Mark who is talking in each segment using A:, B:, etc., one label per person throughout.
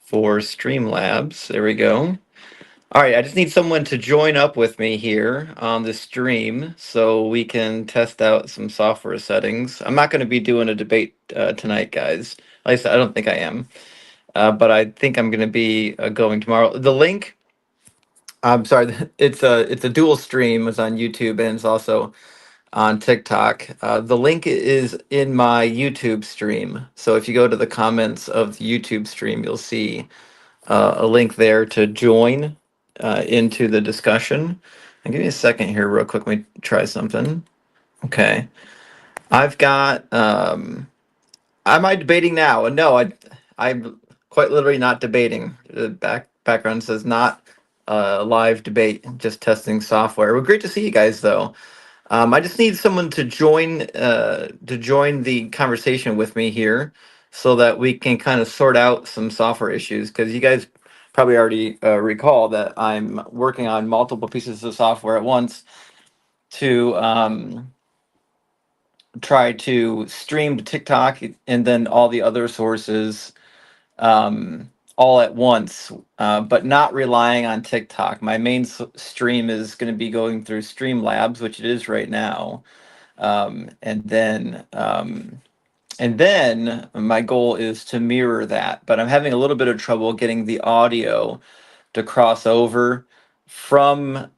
A: for Streamlabs. There we go. All right, I just need someone to join up with me here on the stream so we can test out some software settings. I'm not going to be doing a debate tonight, guys. At least I don't think I am. But I think I'm going to be going tomorrow. The link, I'm sorry, it's a dual stream. It's on YouTube and it's also on TikTok. The link is in my YouTube stream. So if you go to the comments of the YouTube stream, you'll see a link there to join into the discussion. And give me a second here, real quick. Let me try something. Okay, I've got. Am I debating now? No, I'm quite literally not debating. The background says not live debate, just testing software. Well, great to see you guys, though. I just need someone to join the conversation with me here, so that we can kind of sort out some software issues. Because you guys probably already recall that I'm working on multiple pieces of software at once to try to stream to TikTok and then all the other sources all at once, but not relying on TikTok. My main stream is going to be going through Streamlabs, which it is right now. Um, and then um, and then my goal is to mirror that, but I'm having a little bit of trouble getting the audio to cross over from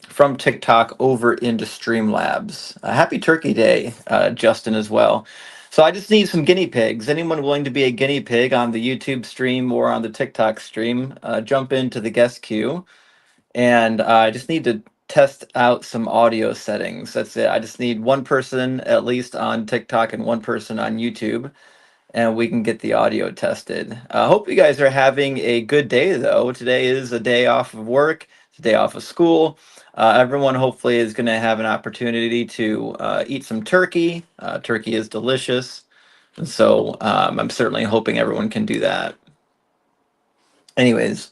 A: from TikTok over into Streamlabs. Happy Turkey Day, Justin, as well. So I just need some guinea pigs. Anyone willing to be a guinea pig on the YouTube stream or on the TikTok stream, jump into the guest queue. And I just need to test out some audio settings. That's it. I just need one person at least on TikTok and one person on YouTube, and we can get the audio tested. I hope you guys are having a good day, though. Today is a day off of work, it's a day off of school. Everyone hopefully is going to have an opportunity to eat some turkey. Turkey is delicious. And so I'm certainly hoping everyone can do that. Anyways,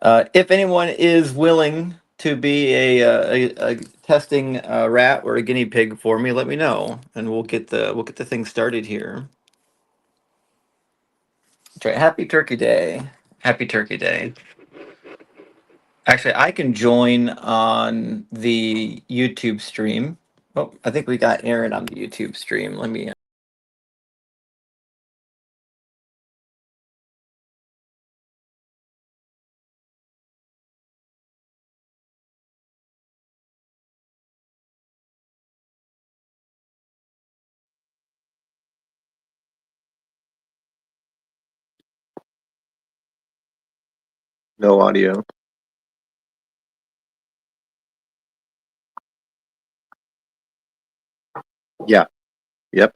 A: if anyone is willing to be a testing rat or a guinea pig for me, let me know, and we'll get the thing started here. That's right. Happy Turkey Day. Happy Turkey Day. Actually, I can join on the YouTube stream. Oh, I think we got Aaron on the YouTube stream. Let me.
B: No audio. Yeah. Yep.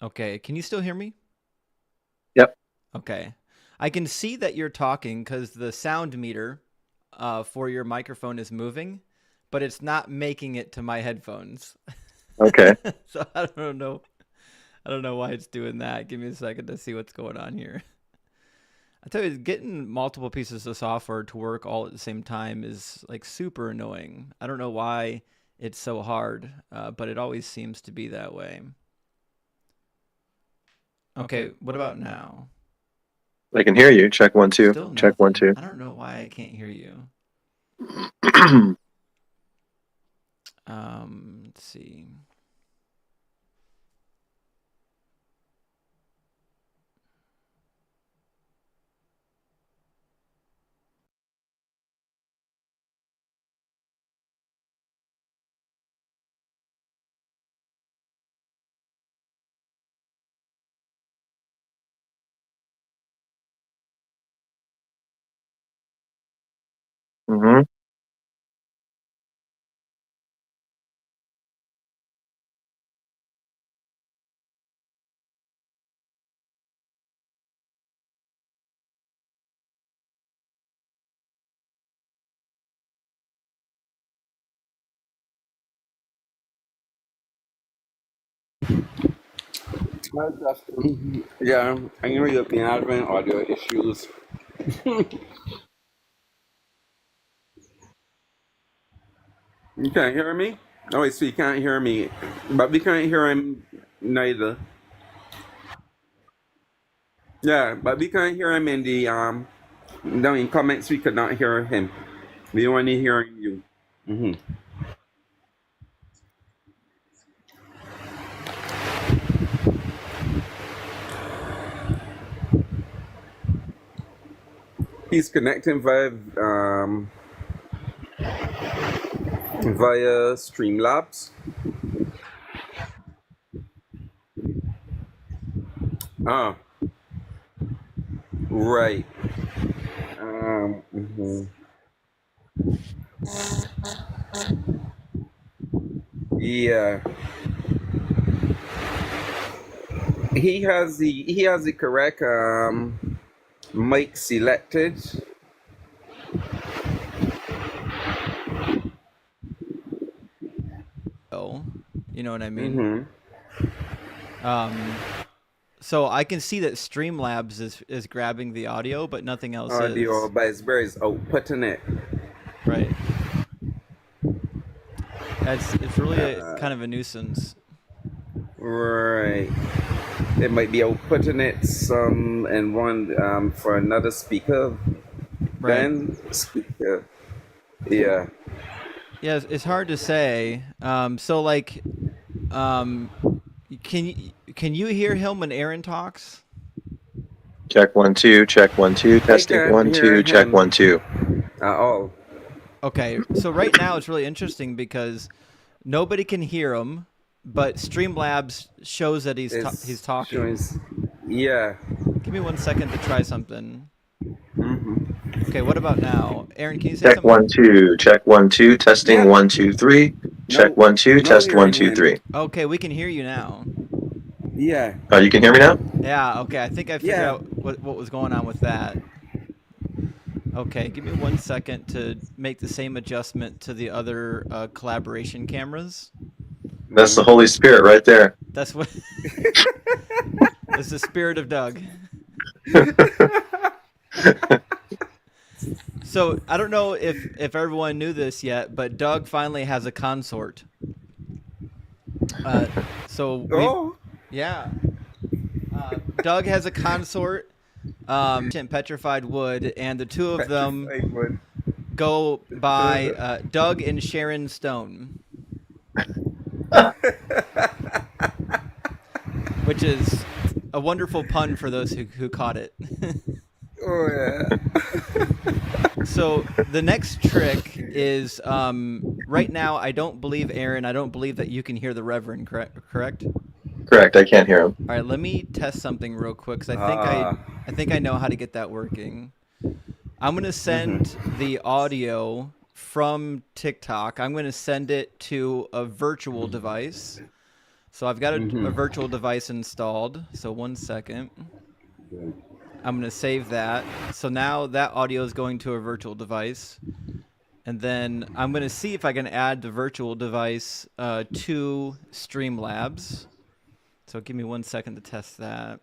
C: Okay, can you still hear me?
B: Yep.
C: Okay. I can see that you're talking because the sound meter for your microphone is moving, but it's not making it to my headphones.
B: Okay.
C: So I don't know. I don't know why it's doing that. Give me a second to see what's going on here. I tell you, getting multiple pieces of software to work all at the same time is like super annoying. I don't know why it's so hard, but it always seems to be that way. Okay, what about now?
B: I can hear you. Check 1 2.
C: Still
B: Check one
C: nothing.
B: two.
C: I don't know why I can't hear you. Let's see.
B: Mm-hmm.
D: Well, Justin. Yeah, I know you've been having audio issues. You can't hear me? Oh, wait, so you can't hear me. But we can't hear him neither. Yeah, but we can't hear him in the down in comments. We could not hear him. We only hearing you. hmm He's connecting via Streamlabs. Ah, right. Mhm. Yeah, he has the correct mic selected.
C: Oh, you know what I mean?
D: Mm-hmm.
C: So I can see that Streamlabs is grabbing the audio, but nothing else
D: Audio,
C: is.
D: but it's outputting it.
C: Right. It's really kind of a nuisance.
D: Right. It might be outputting it some and one for another speaker.
C: Right.
D: Then speaker. Yeah.
C: Yeah, it's hard to say. So like, um, can you hear him when Aaron talks?
B: Check 1 2. Check 1 2.
D: I
B: Testing
D: can't
B: 1
D: hear
B: 2. Check 1
D: him
B: 2.
D: at all.
C: Okay, so right now it's really interesting because nobody can hear him, but Streamlabs shows that he's
D: It's showing.
C: talking.
D: Yeah.
C: Give me 1 second to try something.
D: hmm
C: Okay, what about now? Aaron, can you say
B: Check
C: something?
B: 1 2. Check 1 2. Testing
D: Yeah.
B: 1 2 3. Check
D: No.
B: 1 2.
D: No
B: Test 1
D: hearing
B: 2
D: him.
B: 3.
C: Okay, we can hear you now.
D: Yeah.
B: You can hear me now?
C: Yeah, okay, I think I figured
D: Yeah.
C: out what was going on with that. Okay, give me 1 second to make the same adjustment to the other collaboration cameras.
B: That's the Holy Spirit right there.
C: That's what. It's the spirit of Doug. So I don't know if everyone knew this yet, but Doug finally has a consort. So we,
D: Oh.
C: yeah, Doug has a consort, petrified wood, and the two of them
D: Petrified wood.
C: go by Doug and Sharon Stone, which is a wonderful pun for those who caught it.
D: Oh yeah.
C: So the next trick is right now. I don't believe Aaron. I don't believe that you can hear the Reverend. Correct.
B: Correct. I can't hear him.
C: All right. Let me test something real quick because
D: Ah.
C: I think I know how to get that working. I'm gonna send the audio from TikTok. I'm gonna send it to a virtual device. So I've got a virtual device installed. So 1 second. I'm going to save that. So now that audio is going to a virtual device. And then I'm going to see if I can add the virtual device to Streamlabs. So give me 1 second to test that.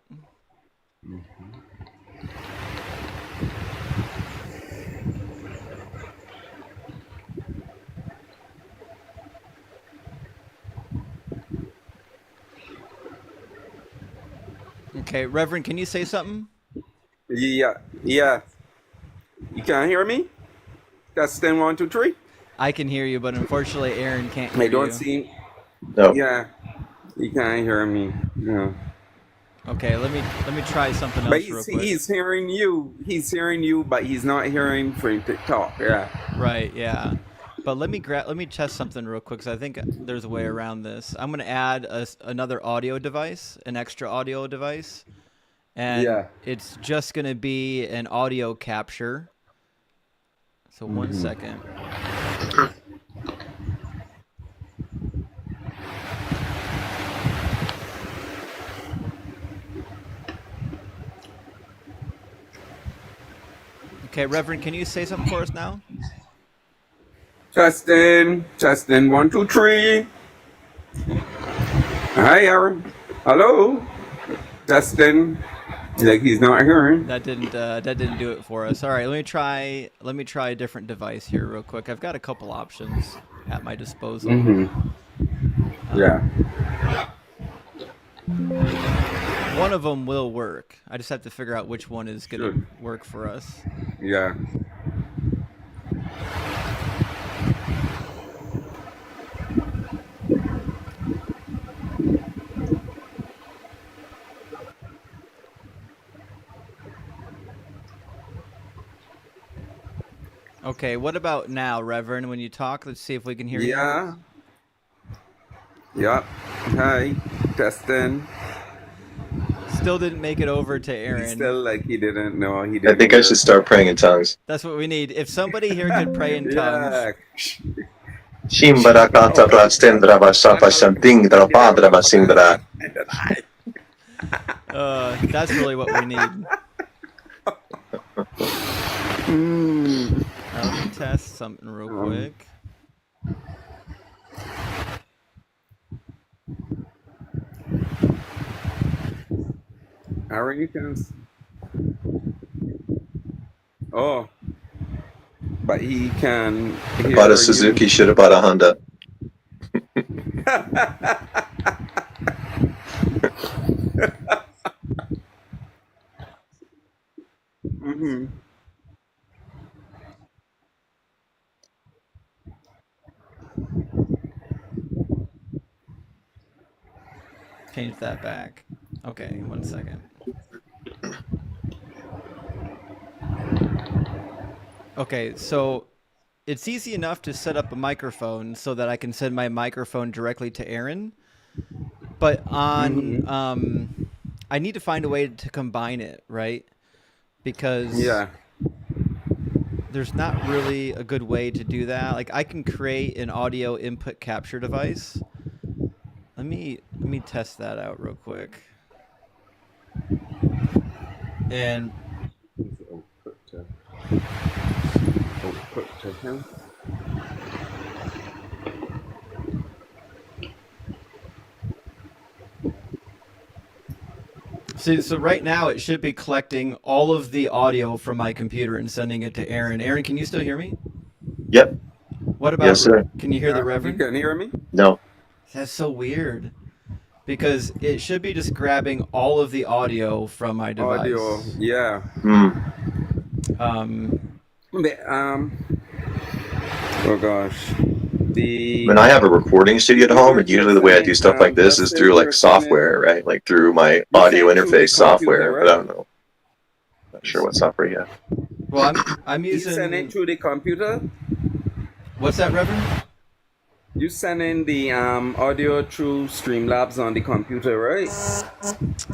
C: Okay, Reverend, can you say something?
D: Yeah. Yeah. You can't hear me? That's 10, 1, 2, 3.
C: I can hear you, but unfortunately Aaron can't
D: I
C: hear
D: don't
C: you.
D: see.
B: No.
D: Yeah. You can't hear me. No.
C: Okay, let me try something
D: But
C: else real quick.
D: he's hearing you. He's hearing you, but he's not hearing from TikTok. Yeah.
C: Right, yeah. But let me test something real quick because I think there's a way around this. I'm going to add another audio device, an extra audio device, and
D: Yeah.
C: it's just going to be an audio capture. So 1 second. Okay, Reverend, can you say something for us now?
D: Testing, 1, 2, 3. Hi, Aaron. Hello. Testing. Like he's not hearing.
C: That didn't do it for us. All right, let me try a different device here real quick. I've got a couple options at my disposal.
D: Yeah.
C: One of them will work. I just have to figure out which one is going to work for us.
D: Yeah.
C: Okay, what about now, Reverend? When you talk, let's see if we can hear you.
D: Yeah. Yep. Hi. Testing.
C: Still didn't make it over to Aaron.
D: He's still like he didn't know. He didn't.
B: I think I should start praying in tongues.
C: That's what we need. If somebody here could pray in tongues.
D: Yeah.
B: Shimbarakata Brastendra Vasapa Shantingra Padra Vasindra.
C: That's really what we need. Let me test something real quick.
D: Aaron, you can. Oh. But he can.
B: Bought a Suzuki, should have bought a Honda.
C: Change that back. Okay, 1 second. Okay, so it's easy enough to set up a microphone so that I can send my microphone directly to Aaron. But on, I need to find a way to combine it, right? Because there's not really a good way to do that. Like I can create an audio input capture device. Let me test that out real quick. And
D: output to him.
C: see, so right now it should be collecting all of the audio from my computer and sending it to Aaron. Aaron, can you still hear me?
B: Yep.
C: What about?
B: Yes, sir.
C: Can you hear the Reverend?
D: You can hear me?
B: No.
C: That's so weird. Because it should be just grabbing all of the audio from my device.
D: Audio, yeah. Oh gosh.
B: When I have a recording studio at home, and usually the way I do stuff like this is through like software, right? Like through my audio interface software. But I don't know. Not sure what software you have.
C: Well, I'm using.
D: You send it through the computer?
C: What's that, Reverend?
D: You send in the audio through Streamlabs on the computer, right?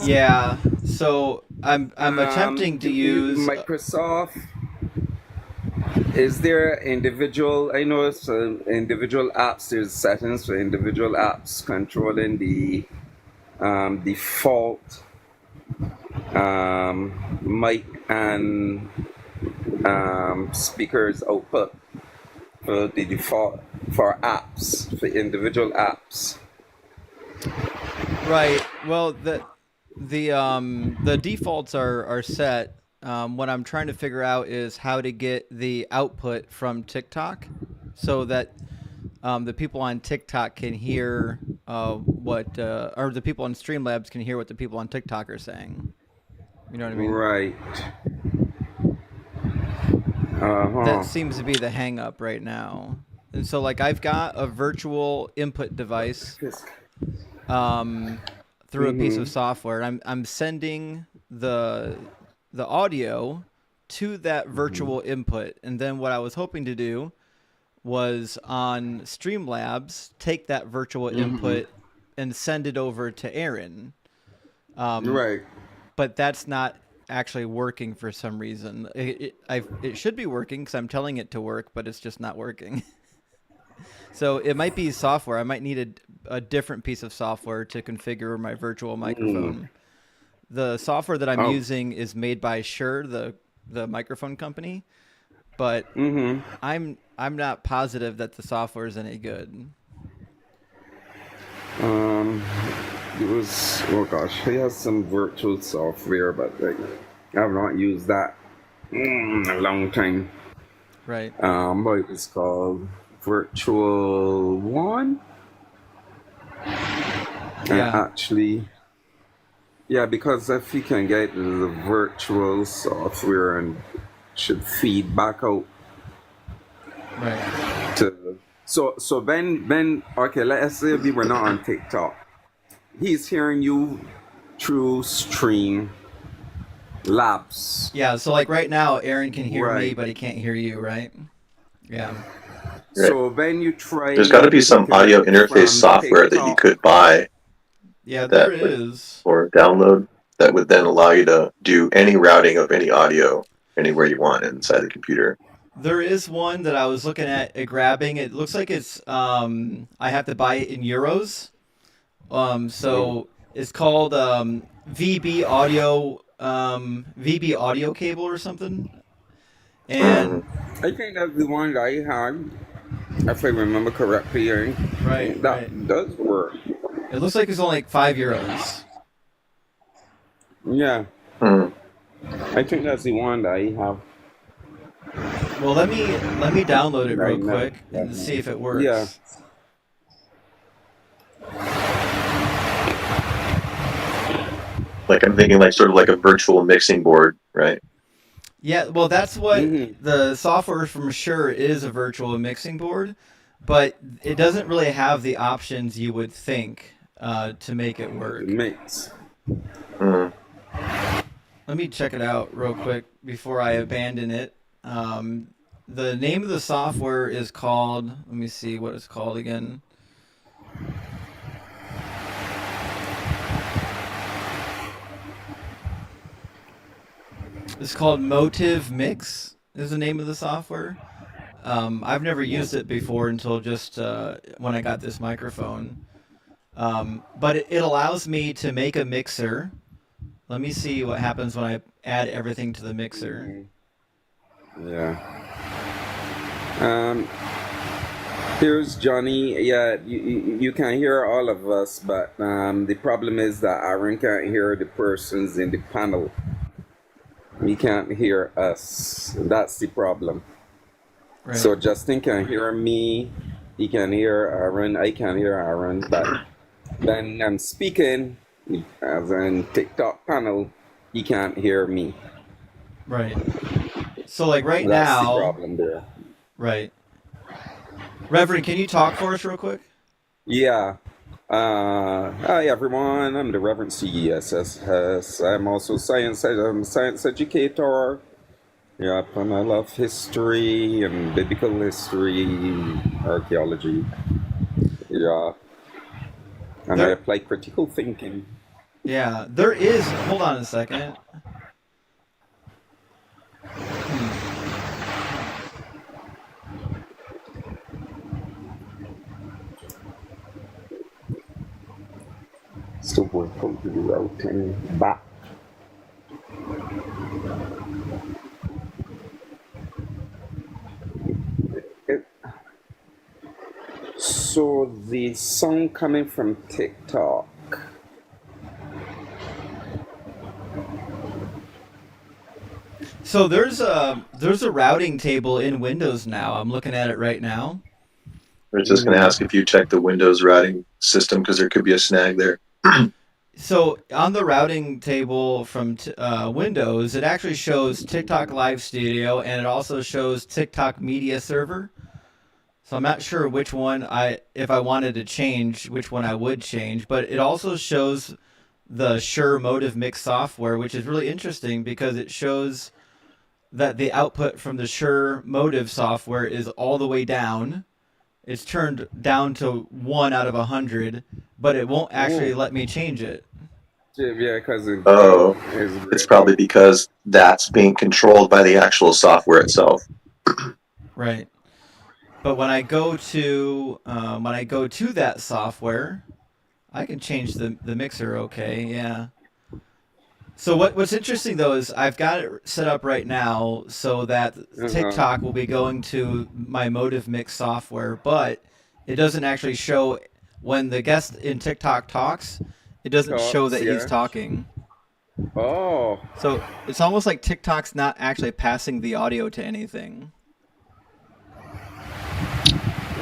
C: Yeah. So I'm attempting to use
D: Microsoft. Is there individual? I know it's individual apps. There's settings for individual apps controlling the default mic and speakers output for the default for apps, for individual apps.
C: Right. Well, the defaults are set. What I'm trying to figure out is how to get the output from TikTok, so that the people on TikTok can hear what, or the people on Streamlabs can hear what the people on TikTok are saying. You know what I mean?
D: Right.
C: That seems to be the hang up right now. And so like I've got a virtual input device through a piece of software. I'm sending the audio to that virtual input. And then what I was hoping to do was on Streamlabs, take that virtual input and send it over to Aaron.
D: Right.
C: But that's not actually working for some reason. It should be working because I'm telling it to work, but it's just not working. So it might be software. I might need a different piece of software to configure my virtual microphone. The software that I'm using is made by Shure, the microphone company, but I'm not positive that the software is any good.
D: It was, oh gosh, he has some virtual software, but like, I have not used that in a long time.
C: Right.
D: But it was called Virtual One.
C: Yeah.
D: Actually, yeah, because if you can get the virtual software and should feed back out
C: Right.
D: to so Ben, okay, let's say we were not on TikTok. He's hearing you through Stream Labs.
C: Yeah. So like right now, Aaron can hear me,
D: Right.
C: but he can't hear you, right? Yeah.
D: So when you try,
B: There's got to be some audio interface software that you could buy.
C: Yeah,
B: that
C: there
B: would-
C: is.
B: or download that would then allow you to do any routing of any audio anywhere you want inside the computer.
C: There is one that I was looking at grabbing. It looks like it's I have to buy it in euros. So it's called VB audio cable or something. And
D: I think that's the one that I had, if I remember correctly.
C: Right,
D: That
C: right.
D: does work.
C: It looks like it's only like €5.
D: Yeah,
B: Mm.
D: I think that's the one that I have.
C: Well, let me download it real
D: Right now.
C: quick and see if it works.
D: Yeah.
B: Like I'm thinking like sort of like a virtual mixing board, right?
C: Yeah, well, that's what
D: Mm-hmm.
C: the software from Shure is, a virtual mixing board, but it doesn't really have the options you would think to make it work.
D: Mix.
B: Mm.
C: Let me check it out real quick before I abandon it. The name of the software is called, let me see what it's called again. It's called Motive Mix is the name of the software. I've never used it before until just when I got this microphone. But it allows me to make a mixer. Let me see what happens when I add everything to the mixer.
D: Yeah. Here's Johnny. Yeah, you can hear all of us, but the problem is that Aaron can't hear the persons in the panel. He can't hear us. That's the problem.
C: Right.
D: So Justin can hear me. He can hear Aaron. I can hear Aaron. But then I'm speaking as in TikTok panel. He can't hear me.
C: Right. So like right
D: That's the
C: now,
D: problem there.
C: right. Reverend, can you talk for us real quick?
D: Yeah. Hi everyone. I'm the Reverend CESS. I'm also I'm a science educator. Yep, and I love history and biblical history, archaeology. Yeah. And I
C: There-
D: apply critical thinking.
C: Yeah, there is. Hold on a second.
D: Still work out to the routing back. So the song coming from TikTok.
C: So there's a routing table in Windows now. I'm looking at it right now.
B: I was just going to ask if you check the Windows routing system because there could be a snag there.
C: So on the routing table from Windows, it actually shows TikTok Live Studio, and it also shows TikTok Media Server. So I'm not sure which one if I wanted to change, which one I would change. But it also shows the Shure Motive Mix software, which is really interesting because it shows that the output from the Shure Motive software is all the way down. It's turned down to 1 out of 100, but it won't actually let me change it.
D: Yeah, because
B: Oh,
D: it's
B: it's
D: great.
B: probably because that's being controlled by the actual software itself.
C: Right. But when I go to that software, I can change the mixer. Okay, yeah. So what's interesting though is I've got it set up right now so that
D: Uh-huh.
C: TikTok will be going to my Motive Mix software, but it doesn't actually show when the guest in TikTok talks. It doesn't show
D: Talks,
C: that he's
D: yeah.
C: talking.
D: Oh,
C: So it's almost like TikTok's not actually passing the audio to anything.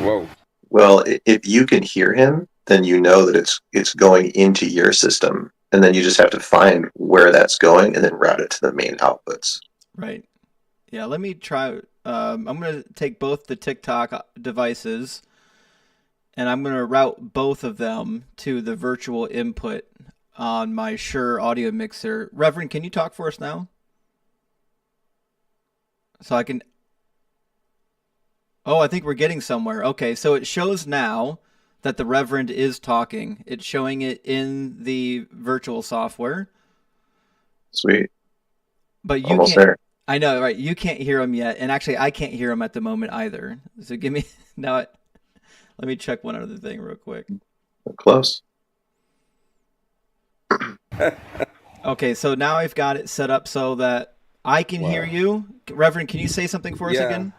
D: whoa.
B: Well, if you can hear him, then you know that it's going into your system, and then you just have to find where that's going and then route it to the main outputs.
C: Right. Yeah, let me try. I'm going to take both the TikTok devices and I'm going to route both of them to the virtual input on my Shure audio mixer. Reverend, can you talk for us now? So I can. Oh, I think we're getting somewhere. Okay, so it shows now that the Reverend is talking. It's showing it in the virtual software.
B: Sweet.
C: But you
B: Almost
C: can't.
B: there.
C: I know, right? You can't hear him yet, and actually, I can't hear him at the moment either. So give me now. Let me check one other thing real quick.
B: Close.
C: Okay, so now I've got it set up so that I can hear you. Reverend, can you say something for us
D: Yeah.
C: again?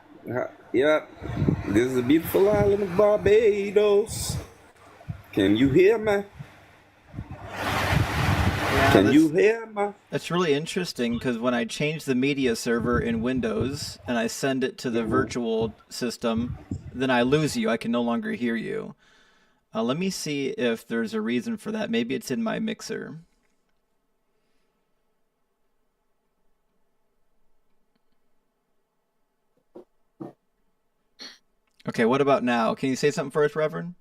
D: Yeah. This is a beautiful island of Barbados. Can you hear me?
C: Yeah,
D: Can you hear me?
C: That's really interesting because when I change the media server in Windows and I send it to the virtual system, then I lose you. I can no longer hear you. Let me see if there's a reason for that. Maybe it's in my mixer. Okay, what about now? Can you say something for us, Reverend?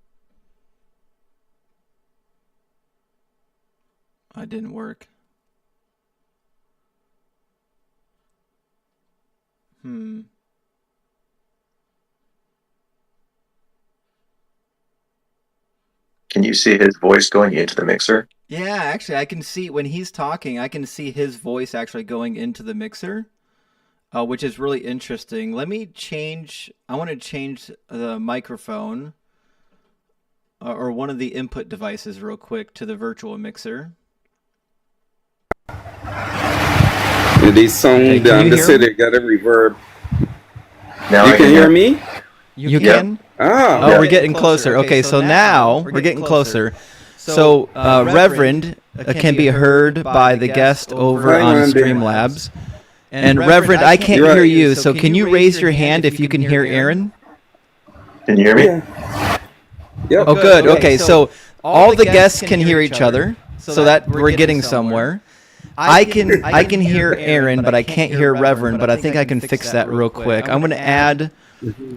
C: It didn't work. Hmm.
B: Can you see his voice going into the mixer?
C: Yeah, actually, I can see when he's talking, I can see his voice actually going into the mixer, which is really interesting. Let me change. I want to change the microphone or one of the input devices real quick to the virtual mixer.
D: The sound
C: Okay, can you
D: the
C: hear
D: city
C: him?
D: got a reverb.
B: Now
D: You
B: I
D: can hear me?
C: You
B: Yeah.
C: can?
D: Ah.
C: Oh,
B: Yeah.
C: we're getting closer. Okay, so now we're getting closer. So Reverend can be heard by the guest over
D: Hi,
C: on
D: Randy.
C: Streamlabs. And Reverend, I can't
D: You're
C: hear
D: right.
C: you, so can you raise your hand if you can hear Aaron?
B: Can you hear me?
D: Yeah. Yep.
C: Oh, good. Okay, so all the guests can hear each other, so that we're getting somewhere. I can hear Aaron, but I can't hear Reverend, but I think I can fix that real quick. I'm going to add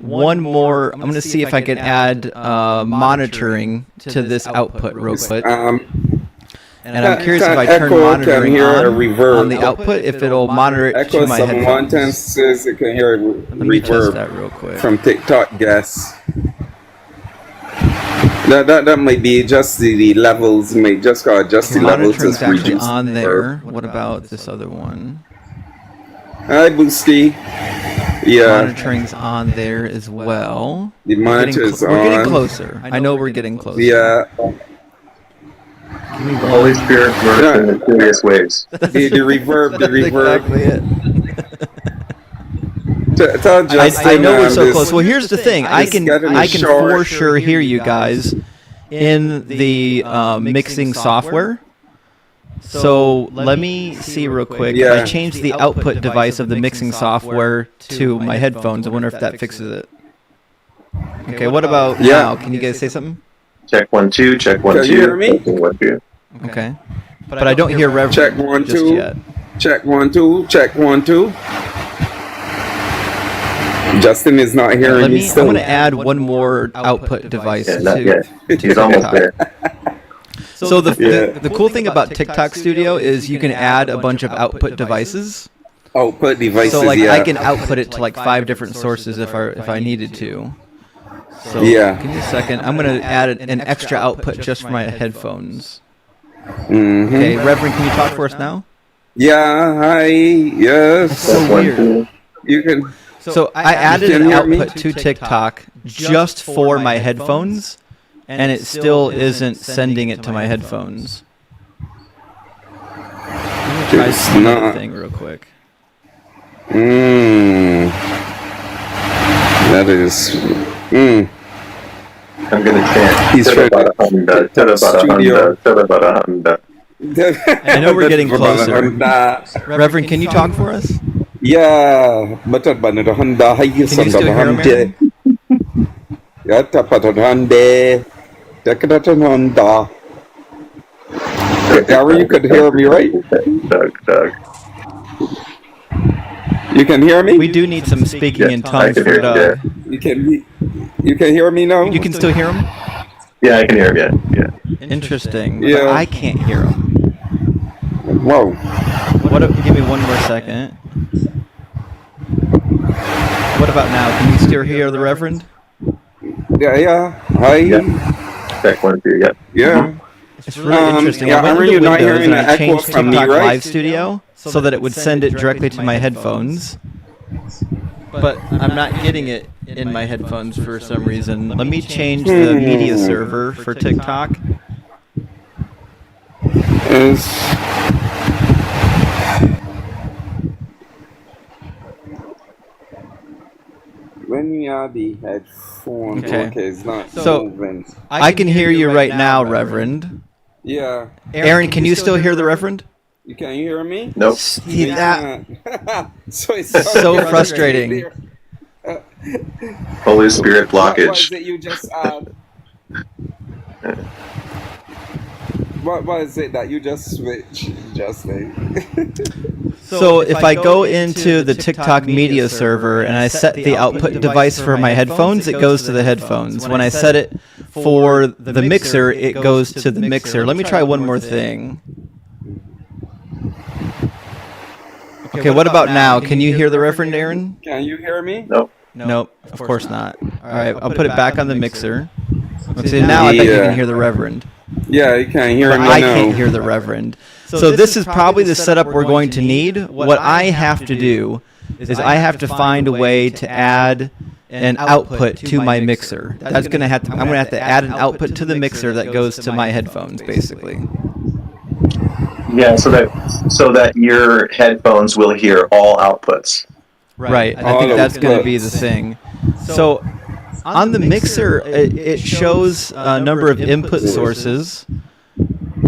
C: one more. I'm going to see if I can add monitoring to this output real quick. And I'm curious if I turn
D: Echo can
C: monitoring
D: hear a
C: on
D: reverb.
C: the output, if it'll monitor it
D: Echo
C: to my
D: someone
C: headphones.
D: says it can hear a
C: Let me test that
D: reverb
C: real quick.
D: from TikTok guests. That might be just the levels, may just go adjust the levels
C: Monitoring's
D: to
C: actually
D: reduce
C: on
D: the
C: there.
D: reverb.
C: What about this other one?
D: Hi, Boosty. Yeah,
C: Monitoring's on there as well.
D: the monitor is
C: We're getting
D: on.
C: closer. I know we're getting closer.
D: Yeah,
B: The Holy Spirit works in mysterious ways.
D: the reverb, the
C: That's
D: reverb.
C: exactly it.
D: Tell Justin,
C: I know we're so
D: this-
C: close. Well, here's the thing. I can
D: getting
C: I can
D: short.
C: for sure hear you guys in the mixing software. So let me see real quick.
D: Yeah.
C: I changed the output device of the mixing software to my headphones. I wonder if that fixes it. Okay, what about
D: Yeah.
C: now? Can you guys say something?
B: Check 1 2. Check 1
D: Can
B: 2.
D: you hear me?
B: Checking 1 2.
C: Okay. But I don't hear Reverend
D: Check 1
C: just
D: 2.
C: yet.
D: Check 1 2. Check 1 2. Justin is not hearing me
C: I'm
D: still.
C: going to add one more output device
B: Yeah, not
C: to
B: yet. He's almost there.
C: So
D: Yeah.
C: the cool thing about TikTok Studio is you can add a bunch of output devices.
D: Output devices,
C: So like
D: yeah.
C: I can output it to like 5 different sources if I needed to. So
D: Yeah.
C: give me a second. I'm gonna add an extra output just for my headphones.
D: Mm-hmm.
C: Okay, Reverend, can you talk for us now?
D: Yeah, hi, yes.
C: So
B: Check 1
C: weird.
B: 2.
D: You can.
C: So I added
D: can
C: an
D: hear me?
C: output to TikTok just for my headphones, and it still isn't sending it to my headphones. Let me try
D: It's
C: another
D: not.
C: thing real quick.
D: That is.
B: I'm gonna chant.
D: He's trying to
B: Honda,
D: studio.
B: Honda.
C: I know we're getting closer.
D: Honda.
C: Reverend, can you talk for us?
D: Yeah, but the Honda,
C: Can you still hear him, Aaron?
D: Yeah, tapat Honda. Takat Honda. Aaron, you could hear me, right?
B: Doug.
D: You can hear me?
C: We do need some speaking in
B: I
C: tongues
B: can
C: for
B: hear
C: Doug.
B: you.
D: You can hear me now?
C: You can still hear him?
B: Yeah, I can hear him. Yeah.
C: Interesting.
D: Yeah.
C: But I can't hear him.
D: Whoa.
C: Give me one more second. What about now? Can you still hear the Reverend?
D: Yeah. Hi.
B: Yeah. Check 1 2. Yeah.
D: Yeah.
C: It's really interesting.
D: yeah,
C: I went
D: Aaron,
C: into
D: you're not
C: Windows
D: hearing
C: and
D: the
C: I
D: echo
C: changed
D: from me,
C: TikTok
D: right?
C: Live Studio so that it would send it directly to my headphones. But I'm not getting it in my headphones for some reason. Let me change the media server for TikTok.
D: Is when you have the headphone,
C: Okay.
D: okay, it's not
C: So-
D: moving.
C: I can hear you right now, Reverend.
D: Yeah.
C: Aaron, can you still hear the Reverend?
D: You can hear me?
B: Nope.
C: See that?
D: So it's
C: So frustrating.
B: Holy Spirit
D: What was
B: blockage.
D: it you just What was it that you just switched just like?
C: So if I go into the TikTok media server and I set the output device for my headphones, it goes to the headphones. When I set it for the mixer, it goes to the mixer. Let me try one more thing. Okay, what about now? Can you hear the Reverend, Aaron?
D: Can you hear me?
B: Nope.
C: Nope, of course not. All right, I'll put it back on the mixer. Okay, now I bet you can hear the Reverend.
D: Yeah, you can hear
C: But
D: me
C: I
D: now.
C: can't hear the Reverend. So this is probably the setup we're going to need. What I have to do is I have to find a way to add an output to my mixer. That's gonna have to. I'm gonna have to add an output to the mixer that goes to my headphones, basically.
B: Yeah, so that your headphones will hear all outputs.
C: Right. I think that's gonna be the thing. So on the mixer, it shows a number of input sources,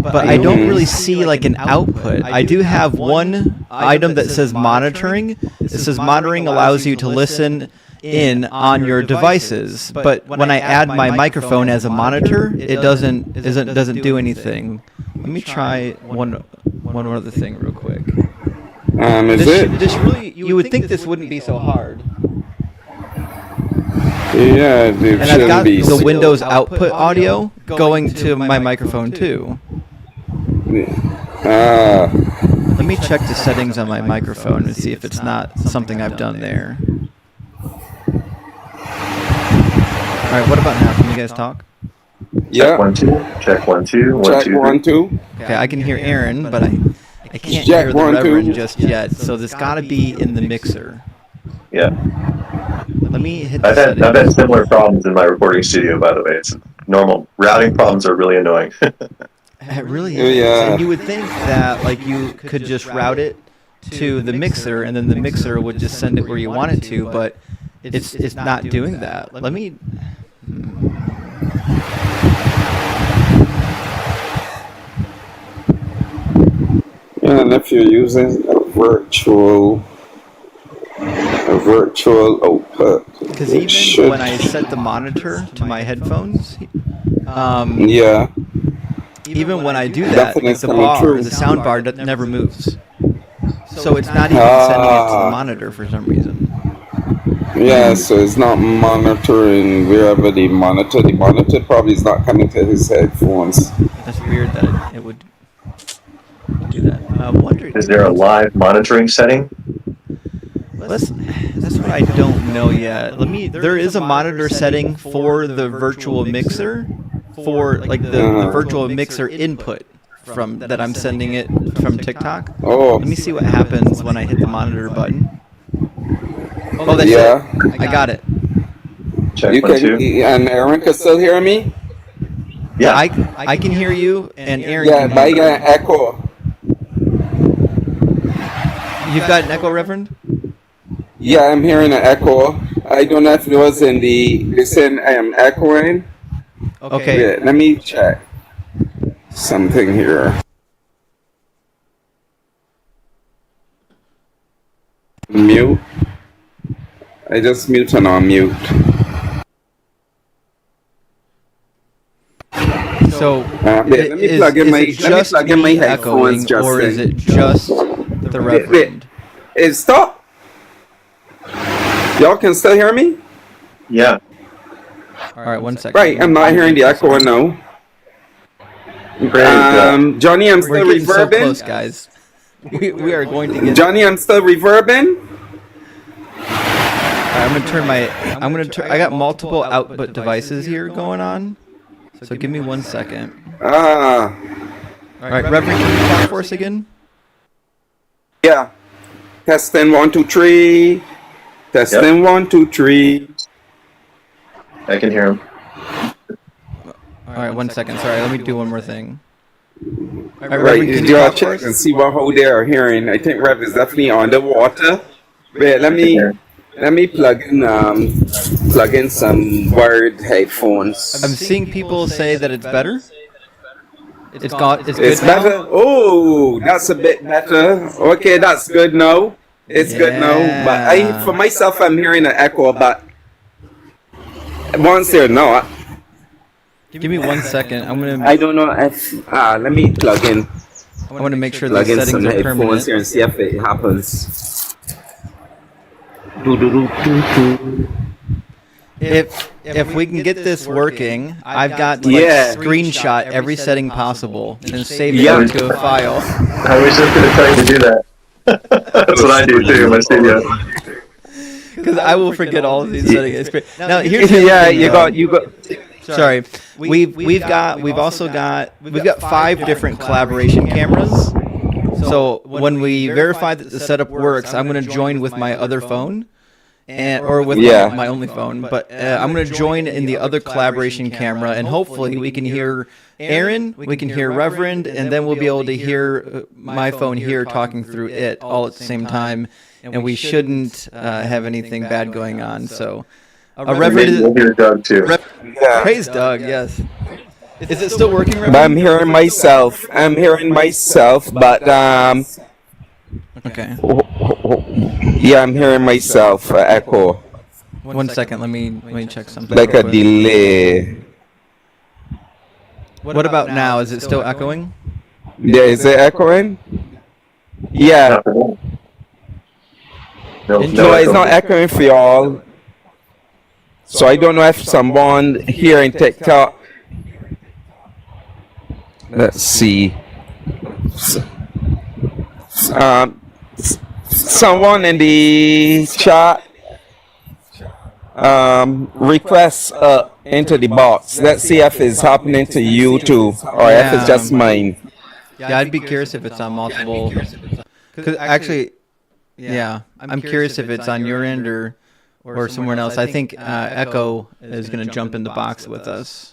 C: but I don't really see like an output. I do have one item that says monitoring. It says monitoring allows you to listen in on your devices, but when I add my microphone as a monitor, it doesn't do anything. Let me try one other thing real quick. You would think this wouldn't be so hard.
D: Yeah, it
C: And I've
D: shouldn't
C: got
D: be.
C: the Windows output audio going to my microphone too. Let me check the settings on my microphone and see if it's not something I've done there. Alright, what about now? Can you guys talk?
D: Yeah.
B: Check 1 2. Check 1 2. 1
D: Check
B: 2.
D: 1 2.
C: Okay, I can hear Aaron, but I can't
D: Check
C: hear the
D: 1 2.
C: Reverend just yet, so this gotta be in the mixer.
B: Yeah.
C: Let me hit the
B: I've had
C: settings.
B: similar problems in my recording studio, by the way. It's normal. Routing problems are really annoying.
C: It really is.
D: Yeah.
C: And you would think that like you could just route it to the mixer and then the mixer would just send it where you want it to, but it's not doing that. Let me
D: And if you're using a virtual output,
C: because
D: it
C: even
D: should-
C: when I set the monitor to my headphones,
D: yeah,
C: even when I do that,
D: Nothing
C: like
D: is
C: the
D: coming
C: bar,
D: through.
C: the sound bar never moves. So it's not even sending it to the monitor for some reason.
D: yeah. So it's not monitoring wherever they monitor. The monitor probably is not coming to his headphones.
C: That's weird that it would do that. I'm wondering.
B: Is there a live monitoring setting?
C: That's what I don't know yet. There is a monitor setting for the virtual mixer, for like the virtual mixer input from that I'm sending it from TikTok.
D: Oh,
C: Let me see what happens when I hit the monitor button. Oh, that's
D: yeah.
C: it. I got it.
B: Check
D: You
B: 1,
D: can,
B: 2.
D: and Aaron can still hear me?
B: Yeah.
C: I can hear you, and Aaron
D: Yeah,
C: can
D: but I
C: hear
D: got an echo.
C: you. You've got an echo, Reverend?
D: Yeah, I'm hearing an echo. I don't know if it was in the listen. I am echoing.
C: Okay.
D: Wait, let me check something here. Mute. I just mute and unmute.
C: So,
D: Wait, let me plug in my headphones,
C: echoing, or is
D: Justin.
C: it just the
D: Wait,
C: Reverend?
D: It stop. Y'all can still hear me?
B: Yeah.
C: All right, 1 second.
D: Right, I'm not hearing the echo now.
B: Great.
D: Johnny, I'm
C: We're
D: still
C: getting so
D: reverbing.
C: close, guys. We are going to get.
D: Johnny, I'm still reverbing.
C: I'm gonna turn my. I got multiple output devices here going on. So give me 1 second.
D: Ah,
C: All right, Reverend, can you talk for us again?
D: yeah. Testing 1, 2, 3. Testing 1, 2, 3.
B: I can hear him.
C: All right, 1 second. Sorry, let me do one more thing. All right,
D: Right,
C: Reverend, can you
D: you
C: talk for
D: check
C: us?
D: and see how they are hearing. I think Rev is definitely underwater. Wait, let me plug in some wired headphones.
C: I'm seeing people say that it's better. It's good
D: It's
C: now?
D: better. Oh, that's a bit better. Okay, that's good now. It's good now. But for myself, I'm hearing an echo. But once there, no.
C: Give me 1 second.
D: I don't know if. Let me plug in.
C: I want to make sure
D: Plug
C: the
D: in
C: settings
D: some
C: are
D: headphones
C: permanent.
D: here and see if it happens.
C: If we can get this working, I've got to
D: Yeah.
C: screenshot every setting possible and save it
B: Yeah.
C: into a file.
B: I was just going to tell you to do that. That's what I do too in my studio.
C: Because I will forget all of these settings. It's great. Now here's the
D: Yeah,
C: other thing,
D: you
C: though.
D: got.
C: Sorry, we've also got 5 different collaboration cameras. So when we verify that the setup works, I'm going to join with my other phone, or with my only phone. But I'm going to join in the other collaboration camera, and hopefully we can hear Aaron, we can hear Reverend, and then we'll be able to hear my phone here talking through it all at the same time, and we shouldn't have anything bad going on. So. Reverend
B: Maybe we'll hear Doug too.
C: Praise Doug, yes. Is it still working, Reverend?
D: But I'm hearing myself. But
C: Okay.
D: yeah, I'm hearing myself echo
C: 1 second. Let me check something.
D: like
C: real
D: a
C: quick.
D: delay.
C: What about now? Is it still echoing?
D: Yeah, is it echoing? Yeah.
B: No,
D: No, it's not echoing for y'all. So I don't know if someone here in TikTok. Let's see. Someone in the chat requests into the box. Let's see if it's happening to you too, or if it's just mine.
C: Yeah, I'd be curious if it's on multiple. Because actually, yeah, I'm curious if it's on your end or somewhere else. I think Echo is going to jump in the box with us.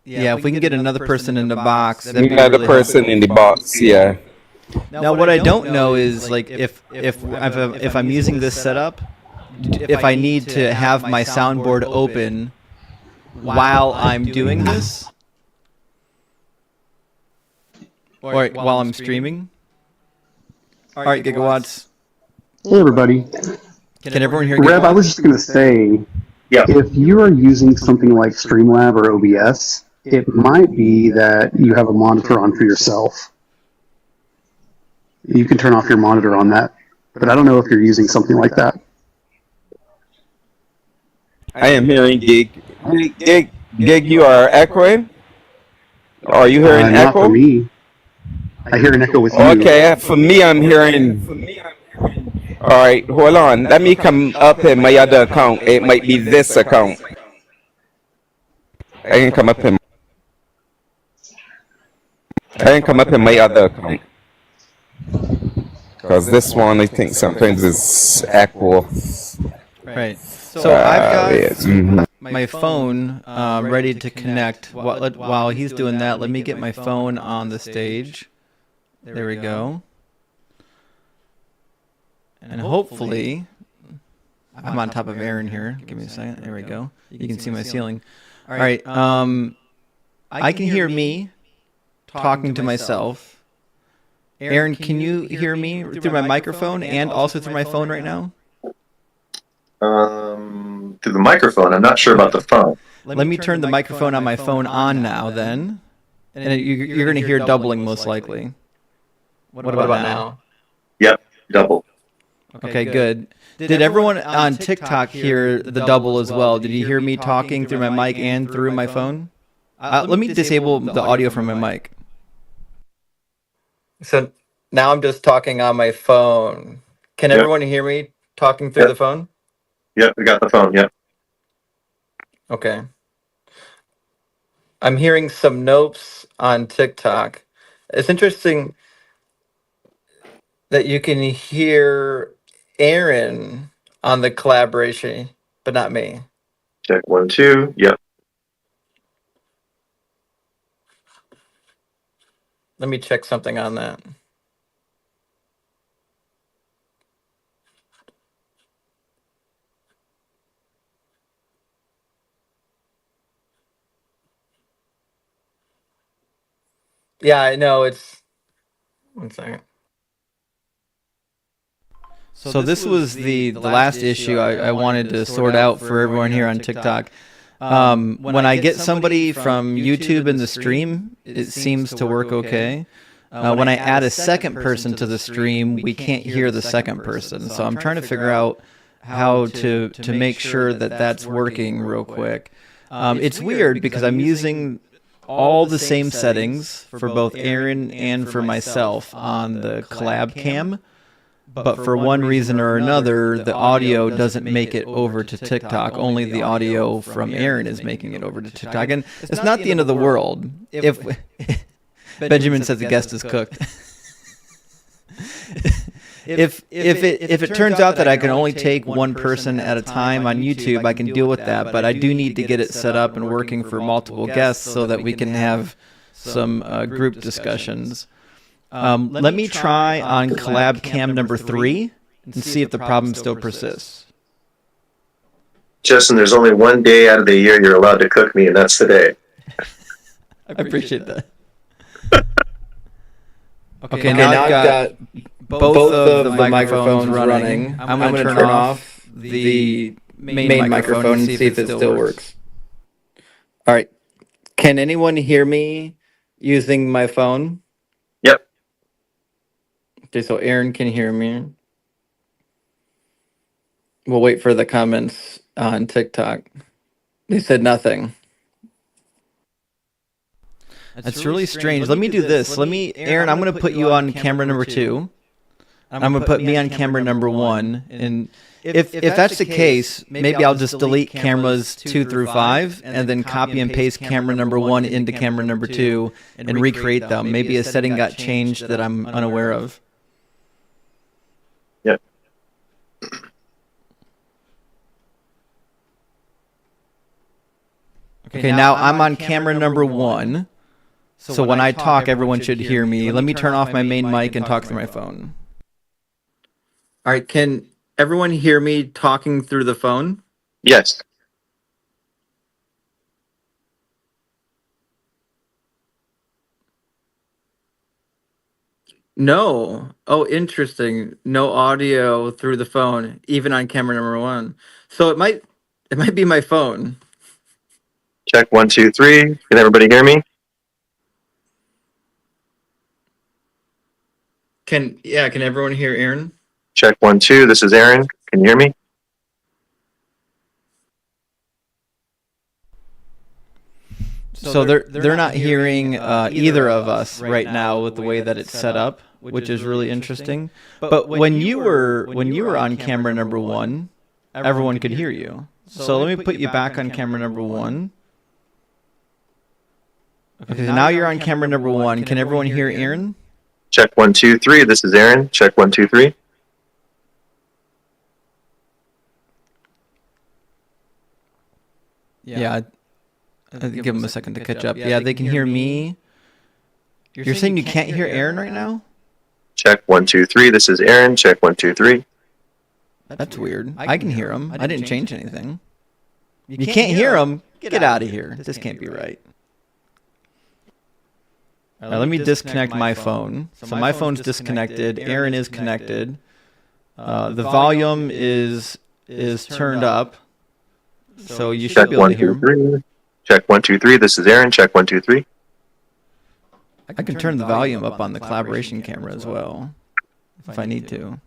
C: Yeah, if we can get another person in the box, that'd be
D: Another
C: really
D: person in the box, yeah.
C: Now, what I don't know is like if I'm using this setup, if I need to have my soundboard open while I'm doing this, or while I'm streaming. All right, Gigawatts.
E: Hey everybody.
C: Can everyone hear
E: Rev, I
C: Gigawatts?
E: was just going to say,
B: Yeah.
E: if you are using something like Streamlab or OBS, it might be that you have a monitor on for yourself. You can turn off your monitor on that, but I don't know if you're using something like that.
D: I am hearing Gig. Gig, you are echoing? Are you hearing
E: Not
D: echo?
E: for me. I hear an echo with you.
D: Okay, for me, I'm hearing. All right, hold on. Let me come up in my other account. It might be this account. I can come up in. Aaron, come up in my other account. Because this one, I think sometimes is echo.
C: Right. So I've got
D: mhm.
C: my phone ready to connect. While he's doing that, let me get my phone on the stage. There we go. And hopefully, I'm on top of Aaron here. Give me a second. There we go. You can see my ceiling. All right. I can hear me talking to myself. Aaron, can you hear me through my microphone and also through my phone right now?
B: Through the microphone. I'm not sure about the phone.
C: Let me turn the microphone on my phone on now then. And you're going to hear doubling most likely. What about now?
B: Yep, double.
C: Okay, good. Did everyone on TikTok hear the double as well? Did you hear me talking through my mic and through my phone? Let me disable the audio from my mic. So now I'm just talking on my phone. Can
B: Yep.
C: everyone hear me talking through
B: Yep.
C: the phone?
B: Yep, we got the phone. Yep.
C: Okay. I'm hearing some nopes on TikTok. It's interesting that you can hear Aaron on the collaboration, but not me.
B: Check 1, 2. Yep.
C: Let me check something on that. Yeah, I know it's. One second. So this was the last issue I wanted to sort out for everyone here on TikTok. When I get somebody from YouTube in the stream, it seems to work okay. When I add a second person to the stream, we can't hear the second person. So I'm trying to figure out how to make sure that that's working real quick. It's weird because I'm using all the same settings for both Aaron and for myself on the collab cam. But for one reason or another, the audio doesn't make it over to TikTok. Only the audio from Aaron is making it over to TikTok. And it's not the end of the world. If Benjamin says the guest is cooked. If it turns out that I can only take one person at a time on YouTube, I can deal with that. But I do need to get it set up and working for multiple guests so that we can have some group discussions. Let me try on collab cam number 3 and see if the problem still persists.
B: Justin, there's only one day out of the year you're allowed to cook me, and that's today.
C: I appreciate that. Okay, now I've got both of the microphones running. I'm going to turn off the main microphone and see if it still works. All right. Can anyone hear me using my phone?
B: Yep.
C: Okay, so Aaron can hear me. We'll wait for the comments on TikTok. They said nothing. That's really strange. Let me do this. Aaron, I'm going to put you on camera number 2. I'm going to put me on camera number 1. And if that's the case, maybe I'll just delete cameras 2 through 5 and then copy and paste camera number 1 into camera number 2 and recreate them. Maybe a setting got changed that I'm unaware of.
B: Yep.
C: Okay, now I'm on camera number 1. So when I talk, everyone should hear me. Let me turn off my main mic and talk through my phone. All right, can everyone hear me talking through the phone?
B: Yes.
C: No. Oh, interesting. No audio through the phone, even on camera number 1. So it might be my phone.
B: Check 1, 2, 3. Can everybody hear me?
C: Can everyone hear Aaron?
B: Check 1, 2. This is Aaron. Can you hear me?
C: So they're not hearing either of us right now with the way that it's set up, which is really interesting. But when you were on camera number 1, everyone could hear you. So let me put you back on camera number 1. Okay, so now you're on camera number 1. Can everyone hear Aaron?
B: Check 1, 2, 3. This is Aaron. Check 1, 2, 3.
C: Yeah. I'd give them a second to catch up. Yeah, they can hear me. You're saying you can't hear Aaron right now?
B: Check 1, 2, 3. This is Aaron. Check 1, 2, 3.
C: That's weird. I can hear him. I didn't change anything. You can't hear him? Get out of here. This can't be right. All right, let me disconnect my phone. So my phone's disconnected. Aaron is connected. The volume is turned up. So you should
B: Check
C: be able
B: 1,
C: to hear
B: 2,
C: him.
B: 3. Check 1, 2, 3. This is Aaron. Check 1, 2, 3.
C: I can turn the volume up on the collaboration camera as well, if I need to.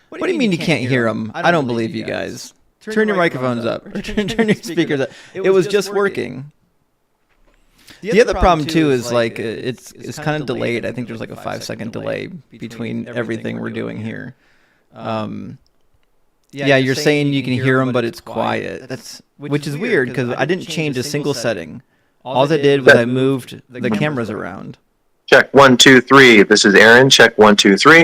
C: What do you mean you can't hear him? I don't believe you guys. Turn your microphones up. Or turn your speakers up. It was just working. The other problem too is like it's kind of delayed. I think there's like a 5-second delay between everything we're doing here. Yeah, you're saying you can hear them, but it's quiet. Which is weird because I didn't change a single setting. All I did was I moved the cameras around.
B: Check 1, 2, 3. This is Aaron. Check 1, 2, 3.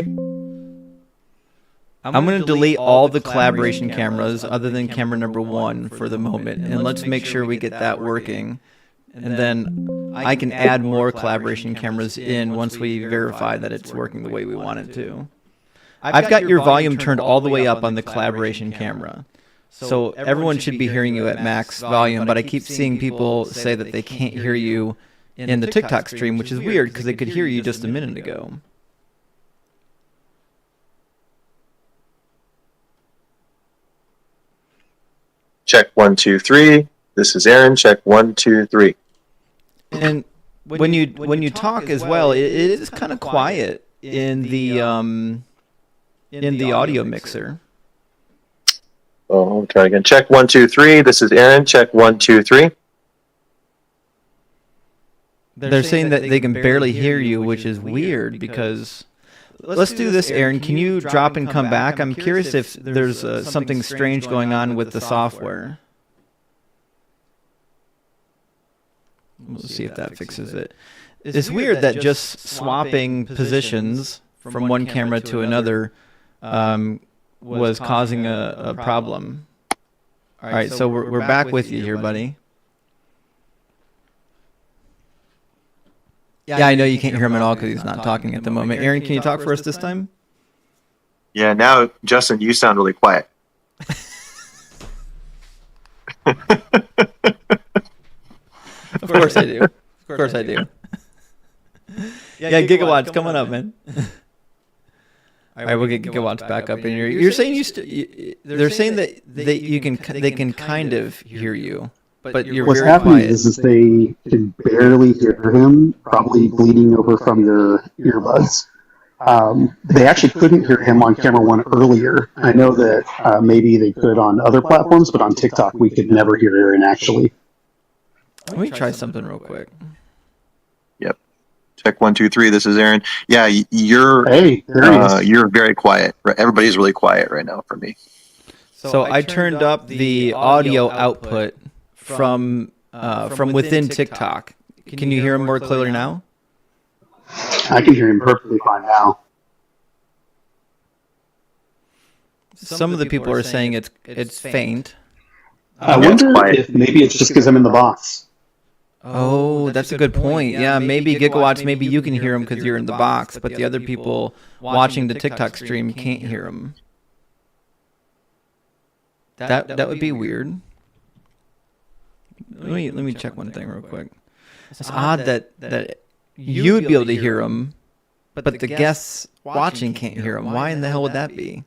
C: I'm going to delete all the collaboration cameras other than camera number 1 for the moment, and let's make sure we get that working. And then I can add more collaboration cameras in once we verify that it's working the way we want it to. I've got your volume turned all the way up on the collaboration camera. So everyone should be hearing you at max volume, but I keep seeing people say that they can't hear you in the TikTok stream, which is weird because they could hear you just a minute ago.
B: Check 1, 2, 3. This is Aaron. Check 1, 2, 3.
C: And when you talk as well, it is kind of quiet in the audio mixer.
B: Oh, I'll try again. Check 1, 2, 3. This is Aaron. Check 1, 2, 3.
C: They're saying that they can barely hear you, which is weird because... Let's do this, Aaron. Can you drop and come back? I'm curious if there's something strange going on with the software. We'll see if that fixes it. It's weird that just swapping positions from one camera to another was causing a problem. All right, so we're back with you here, buddy. Yeah, I know you can't hear him at all because he's not talking at the moment. Aaron, can you talk for us this time?
B: Yeah, now, Justin, you sound really quiet.
C: Of course I do. Of course I do. Yeah, Gigawatts, coming up, man. All right, we'll get Gigawatts back up in here. You're saying they're saying that they can kind of hear you. But you're
E: What's
C: very
E: happening
C: quiet.
E: is they can barely hear him, probably bleeding over from their earbuds. They actually couldn't hear him on camera 1 earlier. I know that maybe they could on other platforms, but on TikTok we could never hear Aaron actually.
C: Let me try something real quick.
B: Yep. Check 1, 2, 3. This is Aaron. Yeah, you're
E: Hey, there he is.
B: you're very quiet. Everybody's really quiet right now for me.
C: So I turned up the audio output from within TikTok. Can you hear him more clearly now?
E: I can hear him perfectly fine now.
C: Some of the people are saying it's faint.
E: I
B: Yeah, it's
E: wonder
B: quiet.
E: if maybe it's just because I'm in the box.
C: Oh, that's a good point. Yeah, maybe Gigawatts, maybe you can hear him because you're in the box, but the other people watching the TikTok stream can't hear him. That would be weird. Let me check one thing real quick. It's odd that you'd be able to hear him, but the guests watching can't hear him. Why in the hell would that be?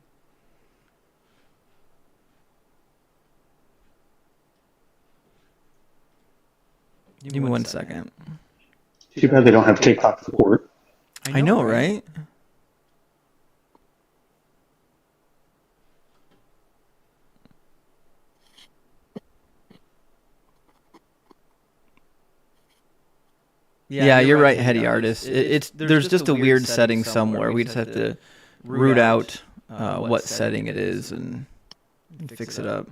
C: Give me 1 second.
E: Too bad they don't have TikTok support.
C: I know, right? Yeah, you're right, Heady Artist. There's just a weird setting somewhere. We just have to root out what setting it is and fix it up.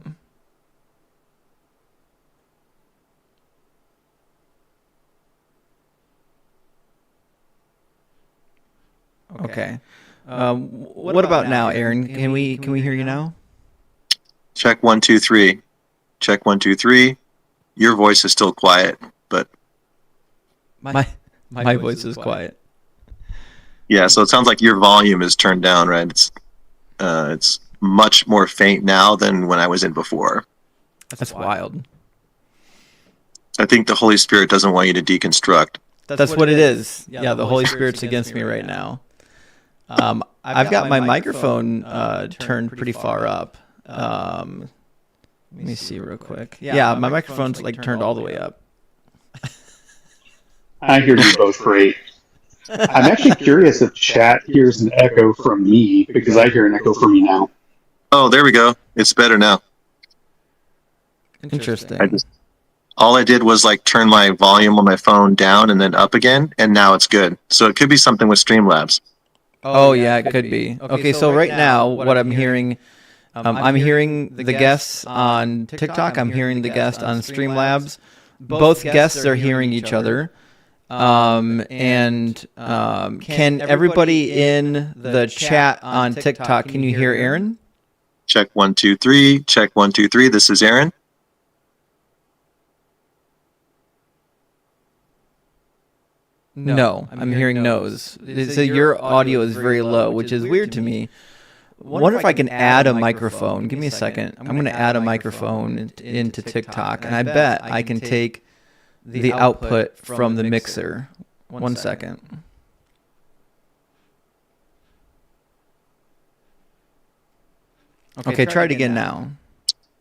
C: Okay. What about now, Aaron? Can we hear you now?
B: Check 1 2 3. Check 1 2 3. Your voice is still quiet, but
C: My voice is quiet.
B: yeah. So it sounds like your volume is turned down, right? It's much more faint now than when I was in before.
C: That's wild.
B: I think the Holy Spirit doesn't want you to deconstruct.
C: That's what it is. Yeah, the Holy Spirit's against me right now. I've got my microphone turned pretty far up. Let me see real quick. Yeah, my microphone's like turned all the way up.
E: I hear you both great. I'm actually curious if chat hears an echo from me, because I hear an echo from you now.
B: Oh, there we go. It's better now.
C: Interesting.
B: All I did was like turn my volume on my phone down and then up again, and now it's good. So it could be something with Streamlabs.
C: Oh yeah, it could be. Okay, so right now, what I'm hearing, I'm hearing the guests on TikTok. I'm hearing the guest on Streamlabs. Both guests are hearing each other. Can everybody in the chat on TikTok, can you hear Aaron?
B: Check 1 2 3. Check 1 2 3. This is Aaron.
C: No, I'm hearing no's. So your audio is very low, which is weird to me. Wonder if I can add a microphone. Give me a second. I'm going to add a microphone into TikTok, and I bet I can take the output from the mixer. 1 second. Okay, try it again now.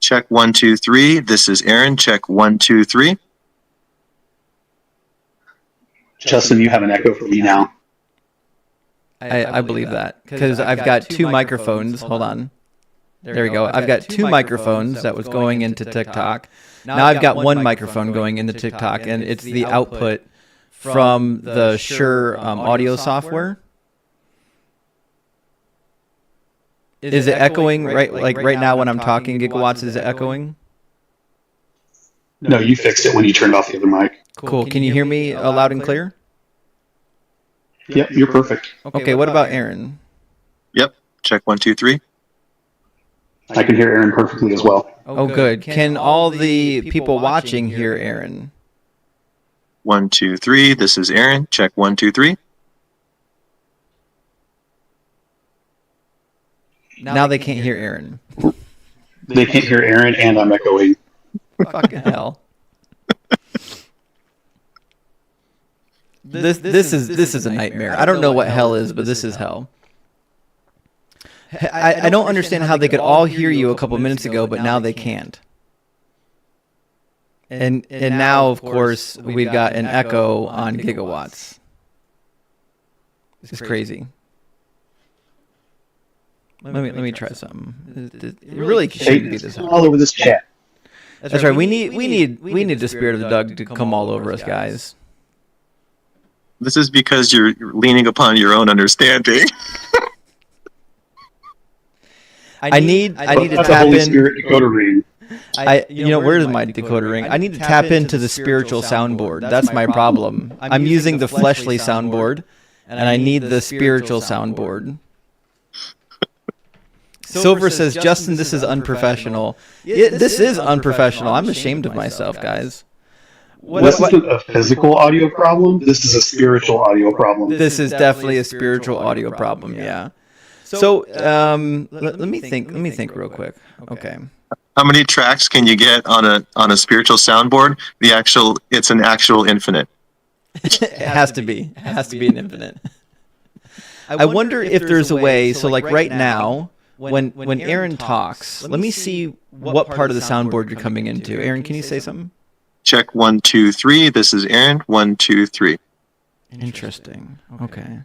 B: Check 1 2 3. This is Aaron. Check 1 2 3.
E: Justin, you have an echo from me now.
C: I believe that because I've got two microphones. Hold on. There we go. I've got two microphones that was going into TikTok. Now I've got one microphone going into TikTok, and it's the output from the Shure audio software. Is it echoing right now when I'm talking? Gigawatts, is it echoing?
E: No, you fixed it when you turned off the other mic.
C: Cool. Can you hear me loud and clear?
E: Yep, you're perfect.
C: Okay, what about Aaron?
B: Yep. Check 1 2 3.
E: I can hear Aaron perfectly as well.
C: Oh, good. Can all the people watching hear Aaron?
B: 1 2 3. This is Aaron. Check 1 2 3.
C: Now they can't hear Aaron.
E: They can't hear Aaron, and I'm echoing.
C: Fucking hell. This is a nightmare. I don't know what hell is, but this is hell. I don't understand how they could all hear you a couple minutes ago, but now they can't. And now, of course, we've got an echo on gigawatts. It's crazy. Let me try something. It really shouldn't be this hard.
E: All over this chat.
C: That's right. We need the spirit of the Doug to come all over us, guys.
B: This is because you're leaning upon your own understanding.
C: I need to
E: The
C: tap
E: Holy
C: in.
E: Spirit decoder ring.
C: Where's my decoder ring? I need to tap into the spiritual soundboard. That's my problem. I'm using the fleshly soundboard, and I need the spiritual soundboard. Silver says, Justin, this is unprofessional. This is unprofessional. I'm ashamed of myself, guys.
E: This isn't a physical audio problem. This is a spiritual audio problem.
C: This is definitely a spiritual audio problem. Yeah. So let me think. Let me think real quick. Okay.
B: How many tracks can you get on a spiritual soundboard? It's an actual infinite.
C: It has to be. It has to be an infinite. I wonder if there's a way. So like right now, when Aaron talks, let me see what part of the soundboard you're coming into. Aaron, can you say something?
B: Check 1 2 3. This is Aaron. 1 2 3.
C: Interesting. Okay.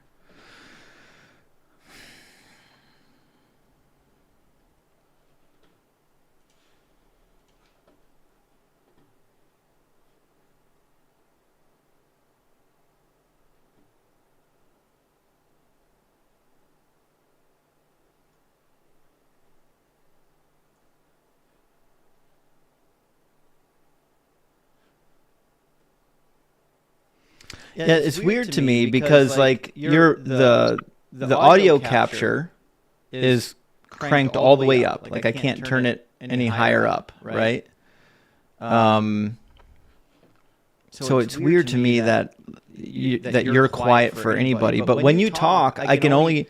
C: Yeah, it's weird to me because like you're the the audio capture is cranked all the way up. Like I can't turn it any higher up, right? So it's weird to me that you're quiet for anybody. But when you talk, I can only,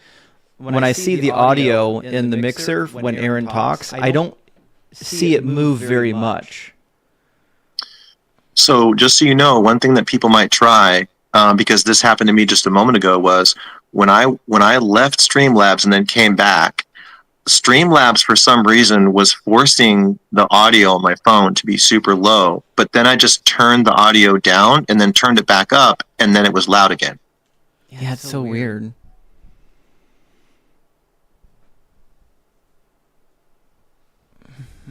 C: when I see the audio in the mixer when Aaron talks, I don't see it move very much.
B: So just so you know, one thing that people might try, because this happened to me just a moment ago, was when I left Streamlabs and then came back, Streamlabs for some reason was forcing the audio on my phone to be super low, but then I just turned the audio down and then turned it back up, and then it was loud again.
C: Yeah, it's so weird.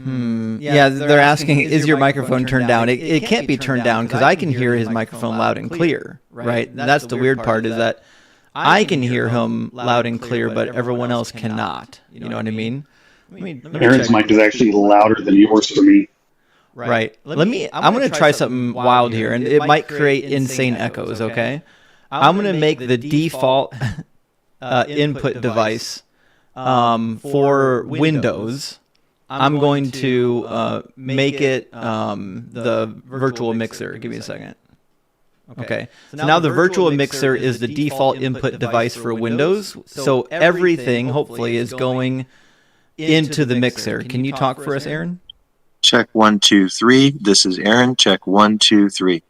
C: Yeah, they're asking, is your microphone turned down? It can't be turned down because I can hear his microphone loud and clear, right? That's the weird part, is that I can hear him loud and clear, but everyone else cannot. You know what I mean?
E: Aaron's mic is actually louder than yours for me.
C: Right. I'm going to try something wild here, and it might create insane echoes, okay? I'm going to make the default input device for Windows. I'm going to make it the virtual mixer. Give me a second. Okay. So now the virtual mixer is the default input device for Windows. So everything, hopefully, is going into the mixer. Can you talk for us, Aaron?
B: Check 1, 2, 3. This is Aaron. Check 1, 2, 3.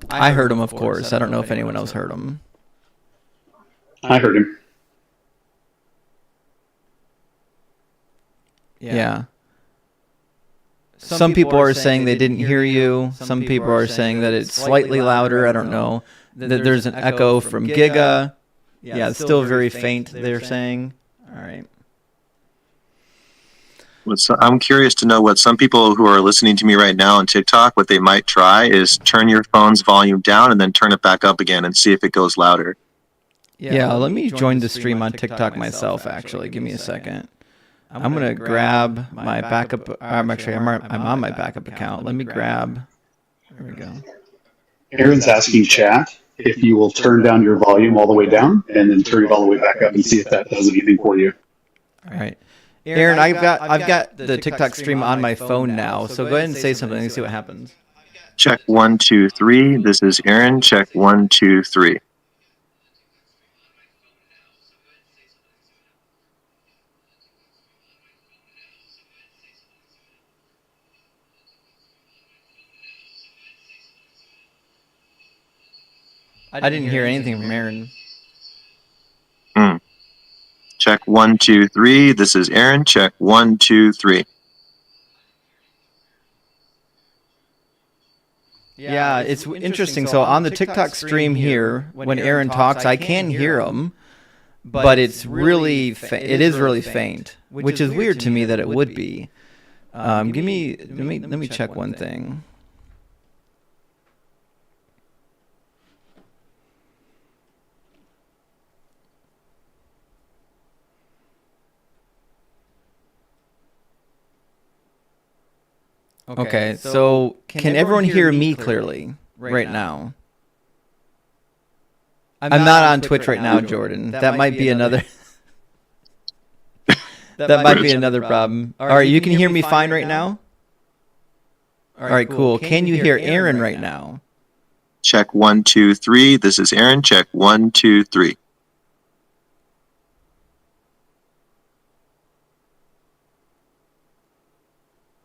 C: I heard him, of course. I don't know if anyone else heard him.
E: I heard him.
C: Yeah. Some people are saying they didn't hear you. Some people are saying that it's slightly louder. I don't know. That there's an echo from Giga. Yeah, it's still very faint, they're saying. All right.
B: I'm curious to know what some people who are listening to me right now on TikTok, what they might try is turn your phone's volume down and then turn it back up again and see if it goes louder.
C: Yeah, let me join the stream on TikTok myself, actually. Give me a second. I'm going to grab my backup. I'm on my backup account. Let me grab. There we go.
E: Aaron's asking chat if you will turn down your volume all the way down and then turn it all the way back up and see if that does anything for you.
C: All right. Aaron, I've got the TikTok stream on my phone now, so go ahead and say something and see what happens.
B: Check 1, 2, 3. This is Aaron. Check 1, 2, 3.
C: I didn't hear anything from Aaron.
B: Check 1, 2, 3. This is Aaron. Check 1, 2, 3.
C: Yeah, it's interesting. So on the TikTok stream here, when Aaron talks, I can hear him, but it's really it is really faint, which is weird to me that it would be. Let me check one thing. Okay, so can everyone hear me clearly right now? I'm not on Twitch right now, Jordan. That might be another that might be another problem. All right, you can hear me fine right now? All right, cool. Can you hear Aaron right now?
B: Check 1, 2, 3. This is Aaron. Check 1, 2, 3.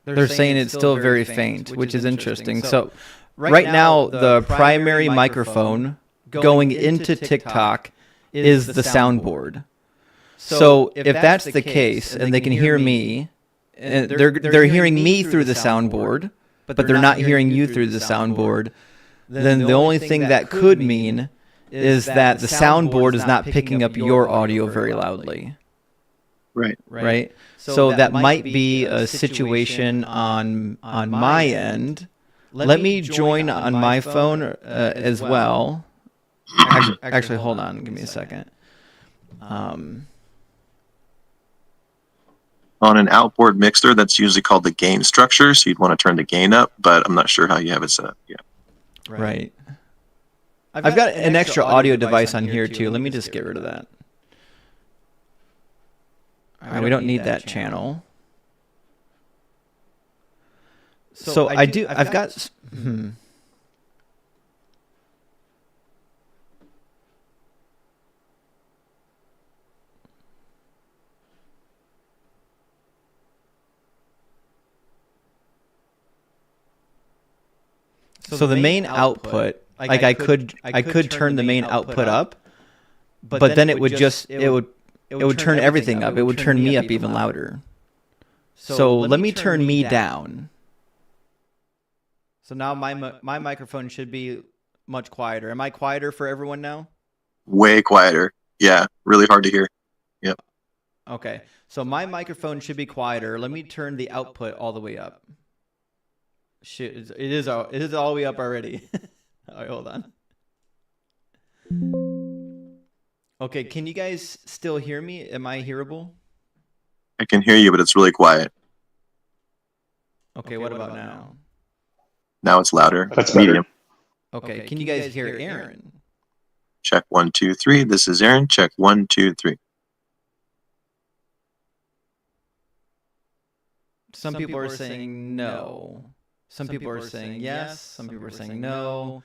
C: They're saying it's still very faint, which is interesting. So right now, the primary microphone going into TikTok is the soundboard. So if that's the case, and they can hear me, and they're hearing me through the soundboard, but they're not hearing you through the soundboard, then the only thing that could mean is that the soundboard is not picking up your audio very loudly. Right? So that might be a situation on my end. Let me join on my phone as well. Actually, hold on. Give me a second.
B: On an outboard mixer, that's usually called the gain structure, so you'd want to turn the gain up, but I'm not sure how you have it set up. Yeah.
C: Right. I've got an extra audio device on here too. Let me just get rid of that. All right, we don't need that channel. So I've got. So the main output, like I could turn the main output up, but then it would turn everything up. It would turn me up even louder. So let me turn me down. So now my microphone should be much quieter. Am I quieter for everyone now?
B: Way quieter. Yeah, really hard to hear. Yep.
C: Okay. So my microphone should be quieter. Let me turn the output all the way up. Shit, it is all the way up already. All right, hold on. Okay, can you guys still hear me? Am I hearable?
B: I can hear you, but it's really quiet.
C: Okay, what about now?
B: Now it's louder.
E: That's better.
B: Medium.
C: Okay, can you guys hear Aaron?
B: Check 1, 2, 3. This is Aaron. Check 1, 2, 3.
C: Some people are saying no. Some people are saying yes. Some people are saying no.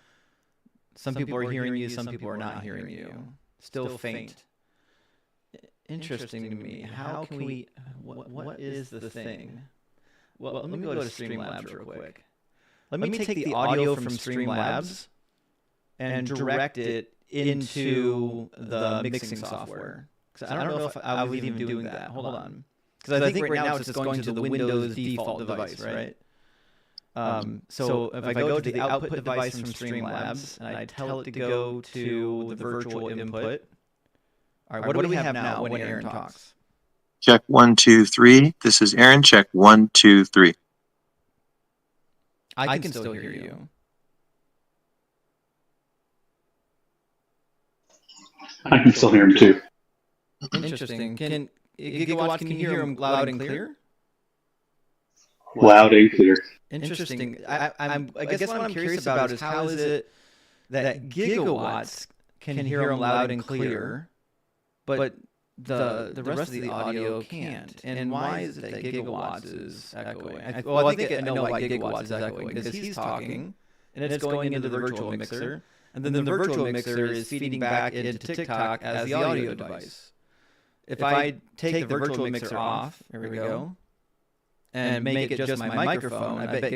C: Some people are hearing you. Some people are not hearing you. Still faint. Interesting to me. How can we? What is the thing? Well, let me go to Streamlabs real quick. Let me take the audio from Streamlabs and direct it into the mixing software. Because I don't know if I was even doing that. Hold on. Because I think right now it's just going to the Windows default device, right? So if I go to the output device from Streamlabs and I tell it to go to the virtual input. All right, what do we have now when Aaron talks?
B: Check 1, 2, 3. This is Aaron. Check 1, 2, 3.
C: I can still hear you.
E: I can still hear him too.
C: Interesting. Can you hear him loud and clear?
E: Loud and clear.
C: Interesting. I guess what I'm curious about is how is it that gigawatts can hear them loud and clear, but the rest of the audio can't? And why is it that gigawatts is echoing? I think I know why gigawatts is echoing, because he's talking, and it's going into the virtual mixer, and then the virtual mixer is feeding back into TikTok as the audio device. If I take the virtual mixer off, there we go, and make it just my microphone, I bet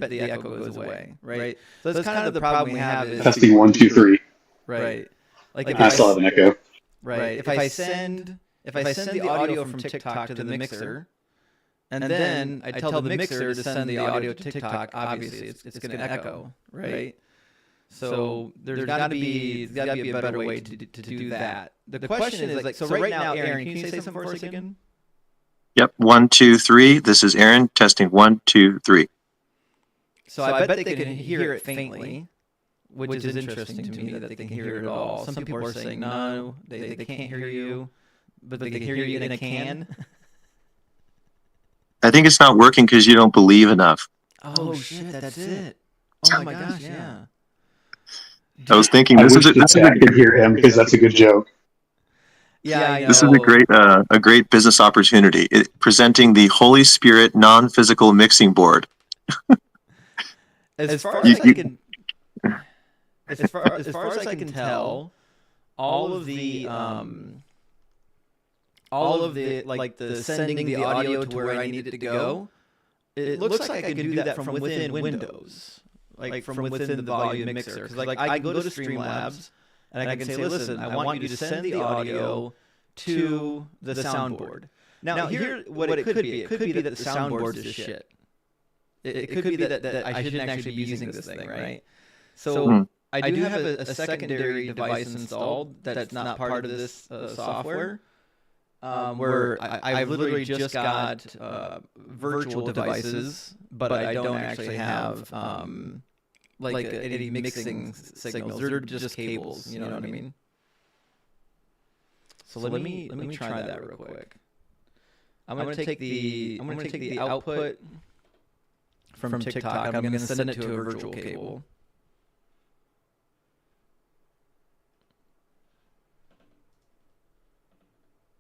C: the echo goes away, right? So that's kind of the problem we have is
E: Testing 1, 2, 3.
C: right. Like if
E: I still have an echo.
C: right, if I send the audio from TikTok to the mixer, and then I tell the mixer to send the audio to TikTok, obviously it's going to echo, right? So there's got to be a better way to do that. The question is like, so right now, Aaron, can you say something for us again?
B: Yep. 1, 2, 3. This is Aaron. Testing 1, 2, 3.
C: So I bet they can hear it faintly, which is interesting to me that they can hear it at all. Some people are saying no, they can't hear you, but they can hear you in a can.
B: I think it's not working because you don't believe enough.
C: Oh shit, that's it. Oh my gosh, yeah.
B: I was thinking
E: I wish I could hear him because that's a good joke.
C: Yeah, I know.
B: This is a great business opportunity. Presenting the Holy Spirit non-physical mixing board.
C: As far as I can tell, all of the like the sending the audio to where I need it to go, it looks like I can do that from within Windows, like from within the volume mixer. Because like I go to Streamlabs and I can say, listen, I want you to send the audio to the soundboard. Now here, what it could be that the soundboard is shit. It could be that I shouldn't actually be using this thing, right? So I do have a secondary device installed that's not part of this software, where I've literally just got virtual devices, but I don't actually have like any mixing signals. They're just cables, you know what I mean? So let me try that real quick. I'm gonna take the output from TikTok. I'm gonna send it to a virtual cable.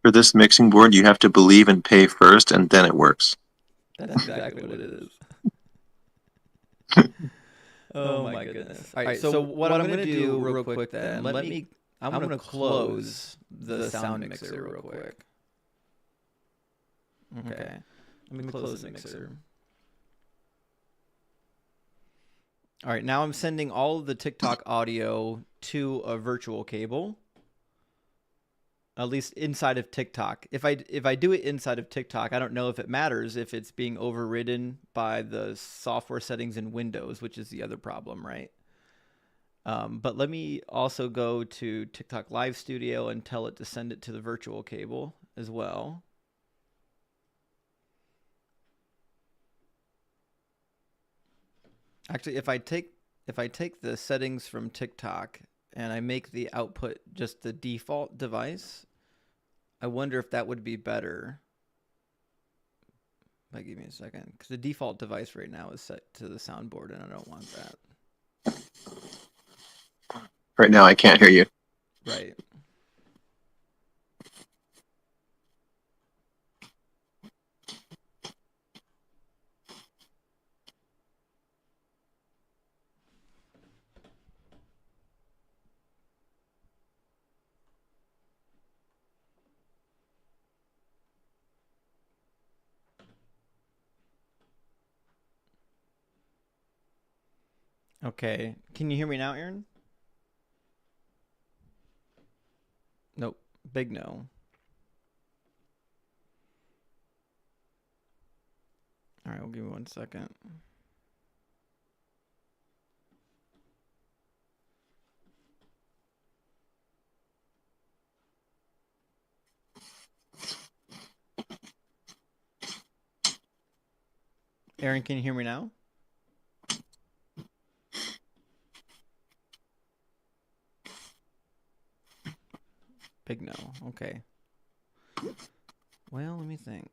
B: For this mixing board, you have to believe and pay first, and then it works.
C: That's exactly what it is. Oh my goodness. All right, so what I'm gonna do real quick then, I'm gonna close the sound mixer real quick. Okay, let me close the mixer. All right, now I'm sending all of the TikTok audio to a virtual cable. At least inside of TikTok. If I do it inside of TikTok, I don't know if it matters if it's being overridden by the software settings in Windows, which is the other problem, right? But let me also go to TikTok Live Studio and tell it to send it to the virtual cable as well. Actually, if I take the settings from TikTok and I make the output just the default device, I wonder if that would be better. Give me a second, because the default device right now is set to the soundboard, and I don't want that.
B: Right now, I can't hear you.
C: Right. Okay. Can you hear me now, Aaron? Nope. Big no. All right, we'll give me 1 second. Aaron, can you hear me now? Big no. Okay. Well, let me think.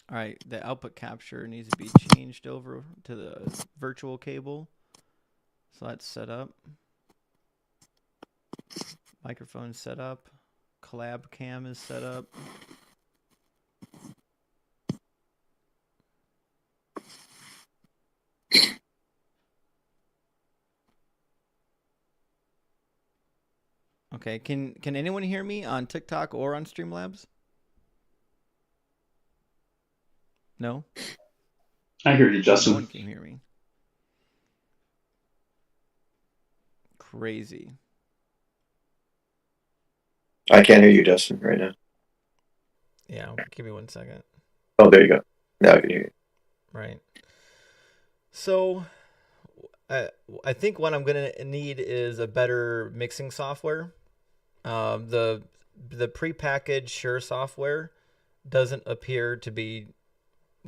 C: All right, the output capture needs to be changed over to the virtual cable. So that's set up. Microphone set up. Collab cam is set up. Okay, can anyone hear me on TikTok or on Streamlabs? No?
E: I hear you,
C: No
E: Justin.
C: one can hear me. Crazy.
B: I can't hear you, Justin, right now.
C: Yeah, give me 1 second.
B: Oh, there you go. Now I can hear you.
C: Right. So, I think what I'm gonna need is a better mixing software. The prepackaged Shure software doesn't appear to be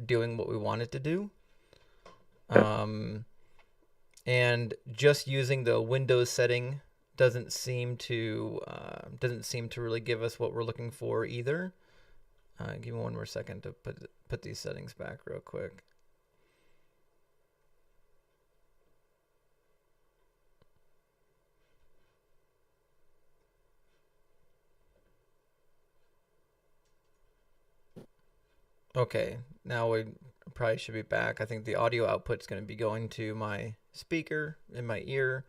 C: doing what we want it to do. And just using the Windows setting doesn't seem to really give us what we're looking for either. Give me 1 more second to put these settings back real quick. Okay, now we probably should be back. I think the audio output is going to be going to my speaker in my ear.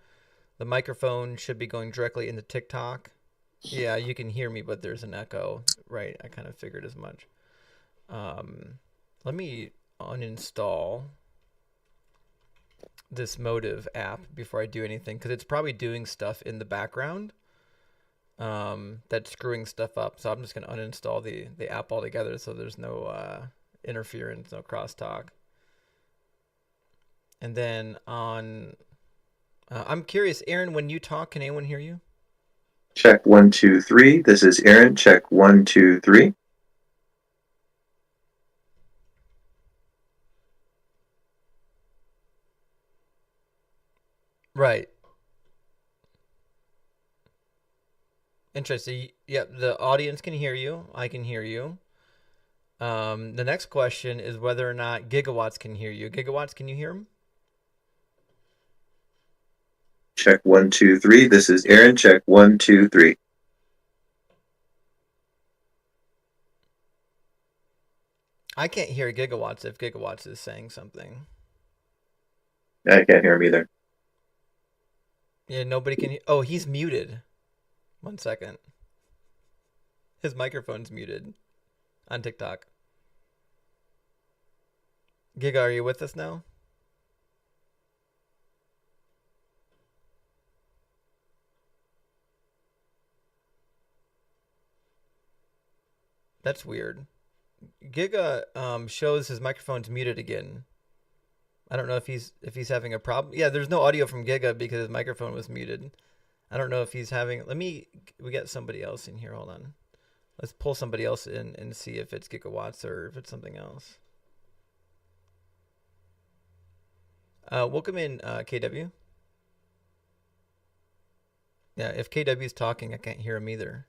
C: The microphone should be going directly into TikTok. Yeah, you can hear me, but there's an echo. Right, I kind of figured as much. Let me uninstall this Motive app before I do anything, because it's probably doing stuff in the background that's screwing stuff up. So I'm just going to uninstall the app altogether so there's no interference, no crosstalk. And then I'm curious, Aaron, when you talk, can anyone hear you?
B: Check 1, 2, 3. This is Aaron. Check 1, 2, 3.
C: Right. Interesting. Yep, the audience can hear you. I can hear you. The next question is whether or not Gigawatts can hear you. Gigawatts, can you hear him?
B: Check 1, 2, 3. This is Aaron. Check 1, 2, 3.
C: I can't hear Gigawatts if Gigawatts is saying something.
B: I can't hear him either.
C: Yeah, nobody can hear. Oh, he's muted. 1 second. His microphone's muted on TikTok. Giga, are you with us now? That's weird. Giga shows his microphone's muted again. I don't know if he's having a problem. Yeah, there's no audio from Giga because his microphone was muted. I don't know if he's having. We get somebody else in here. Hold on. Let's pull somebody else in and see if it's Gigawatts or if it's something else. Welcome in, KW. Yeah, if KW's talking, I can't hear him either.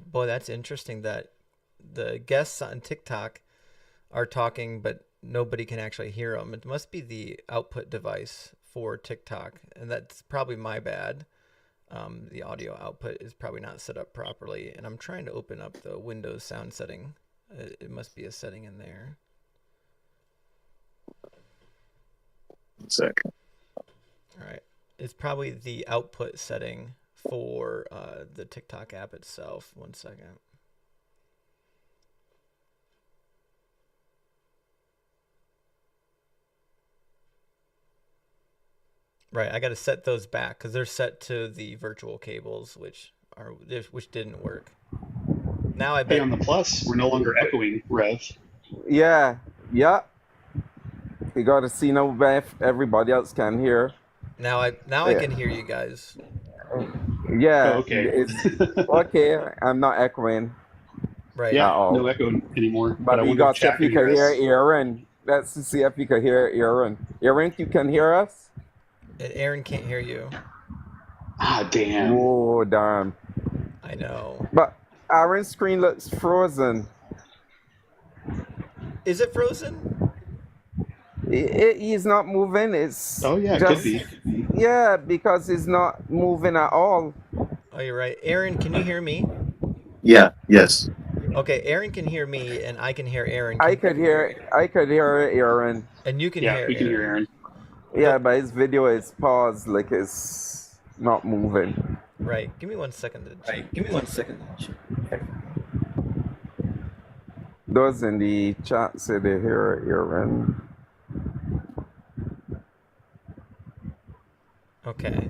C: Boy, that's interesting that the guests on TikTok are talking, but nobody can actually hear them. It must be the output device for TikTok, and that's probably my bad. The audio output is probably not set up properly, and I'm trying to open up the Windows sound setting. It must be a setting in there.
B: 1 second.
C: All right. It's probably the output setting for the TikTok app itself. 1 second. Right, I got to set those back because they're set to the virtual cables, which didn't work. Now I
E: Hey,
C: bet
E: on the plus, we're no longer echoing, Rev.
D: Yeah, yeah. You got to see now if everybody else can hear.
C: now I
D: Yeah.
C: can hear you guys.
D: Yeah,
E: Oh, okay.
D: it's okay. I'm not echoing.
C: Right.
E: Yeah,
D: Uh-oh.
E: no echo anymore.
D: But
E: I
D: we
E: wonder if
D: got see if
E: chat
D: you can hear
E: us.
D: Aaron. Let's see if you can hear Aaron. Aaron, you can hear us?
C: And Aaron can't hear you.
E: Ah, damn.
D: Oh, damn.
C: I know.
D: But Aaron's screen looks frozen.
C: Is it frozen?
D: He's not moving. It's
E: Oh, yeah, it
D: just,
E: could be.
D: yeah, because he's not moving at all.
C: Oh, you're right. Aaron, can you hear me?
B: Yeah, yes.
C: Okay, Aaron can hear me, and I can hear Aaron.
D: I could hear Aaron.
C: And you can
E: Yeah,
C: hear
E: we can
C: Aaron.
E: hear Aaron.
D: Yeah, but his video is paused, like it's not moving.
C: Right. Give me 1 second to check.
D: Those in the chat say they hear Aaron.
C: Okay.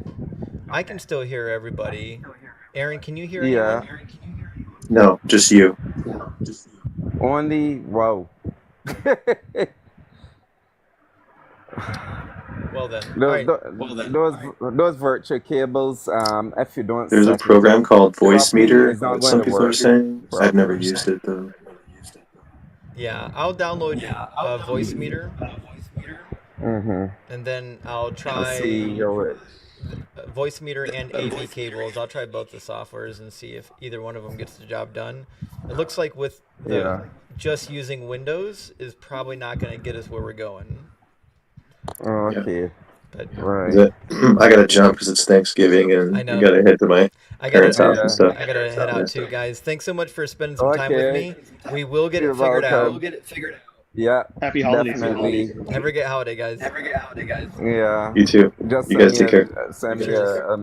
C: I can still hear everybody. Aaron, can you hear
D: Yeah.
C: anyone?
B: No, just you.
D: Only, wow.
C: Well then. All right.
D: Those virtual cables, if you don't
B: There's a
D: set it
B: program
D: up
B: called Voice
D: properly,
B: Meter.
D: it's not going
B: Some
D: to
B: people are
D: work
B: saying. I've never
D: properly.
B: used it though.
C: Yeah, I'll download Voice Meter,
D: Mm-hmm.
C: and then I'll
D: Let's
C: try
D: see how it.
C: Voice Meter and AV cables. I'll try both the softwares and see if either one of them gets the job done. It looks like with
D: Yeah.
C: just using Windows is probably not going to get us where we're going.
D: Okay.
C: But
D: Right.
B: I gotta jump because it's Thanksgiving and
C: I know.
B: I gotta head to my
C: I
B: parents'
C: gotta
B: house and stuff.
C: I gotta head out too, guys. Thanks so much for spending some time with
D: Okay.
C: me. We will get
D: You're
C: it figured
D: welcome.
C: out.
D: Yeah.
E: Happy holidays.
D: Definitely.
C: Have a great holiday, guys.
D: Yeah.
B: You too.
D: Just
B: You guys
D: send
B: take
D: me
B: care.
D: send me a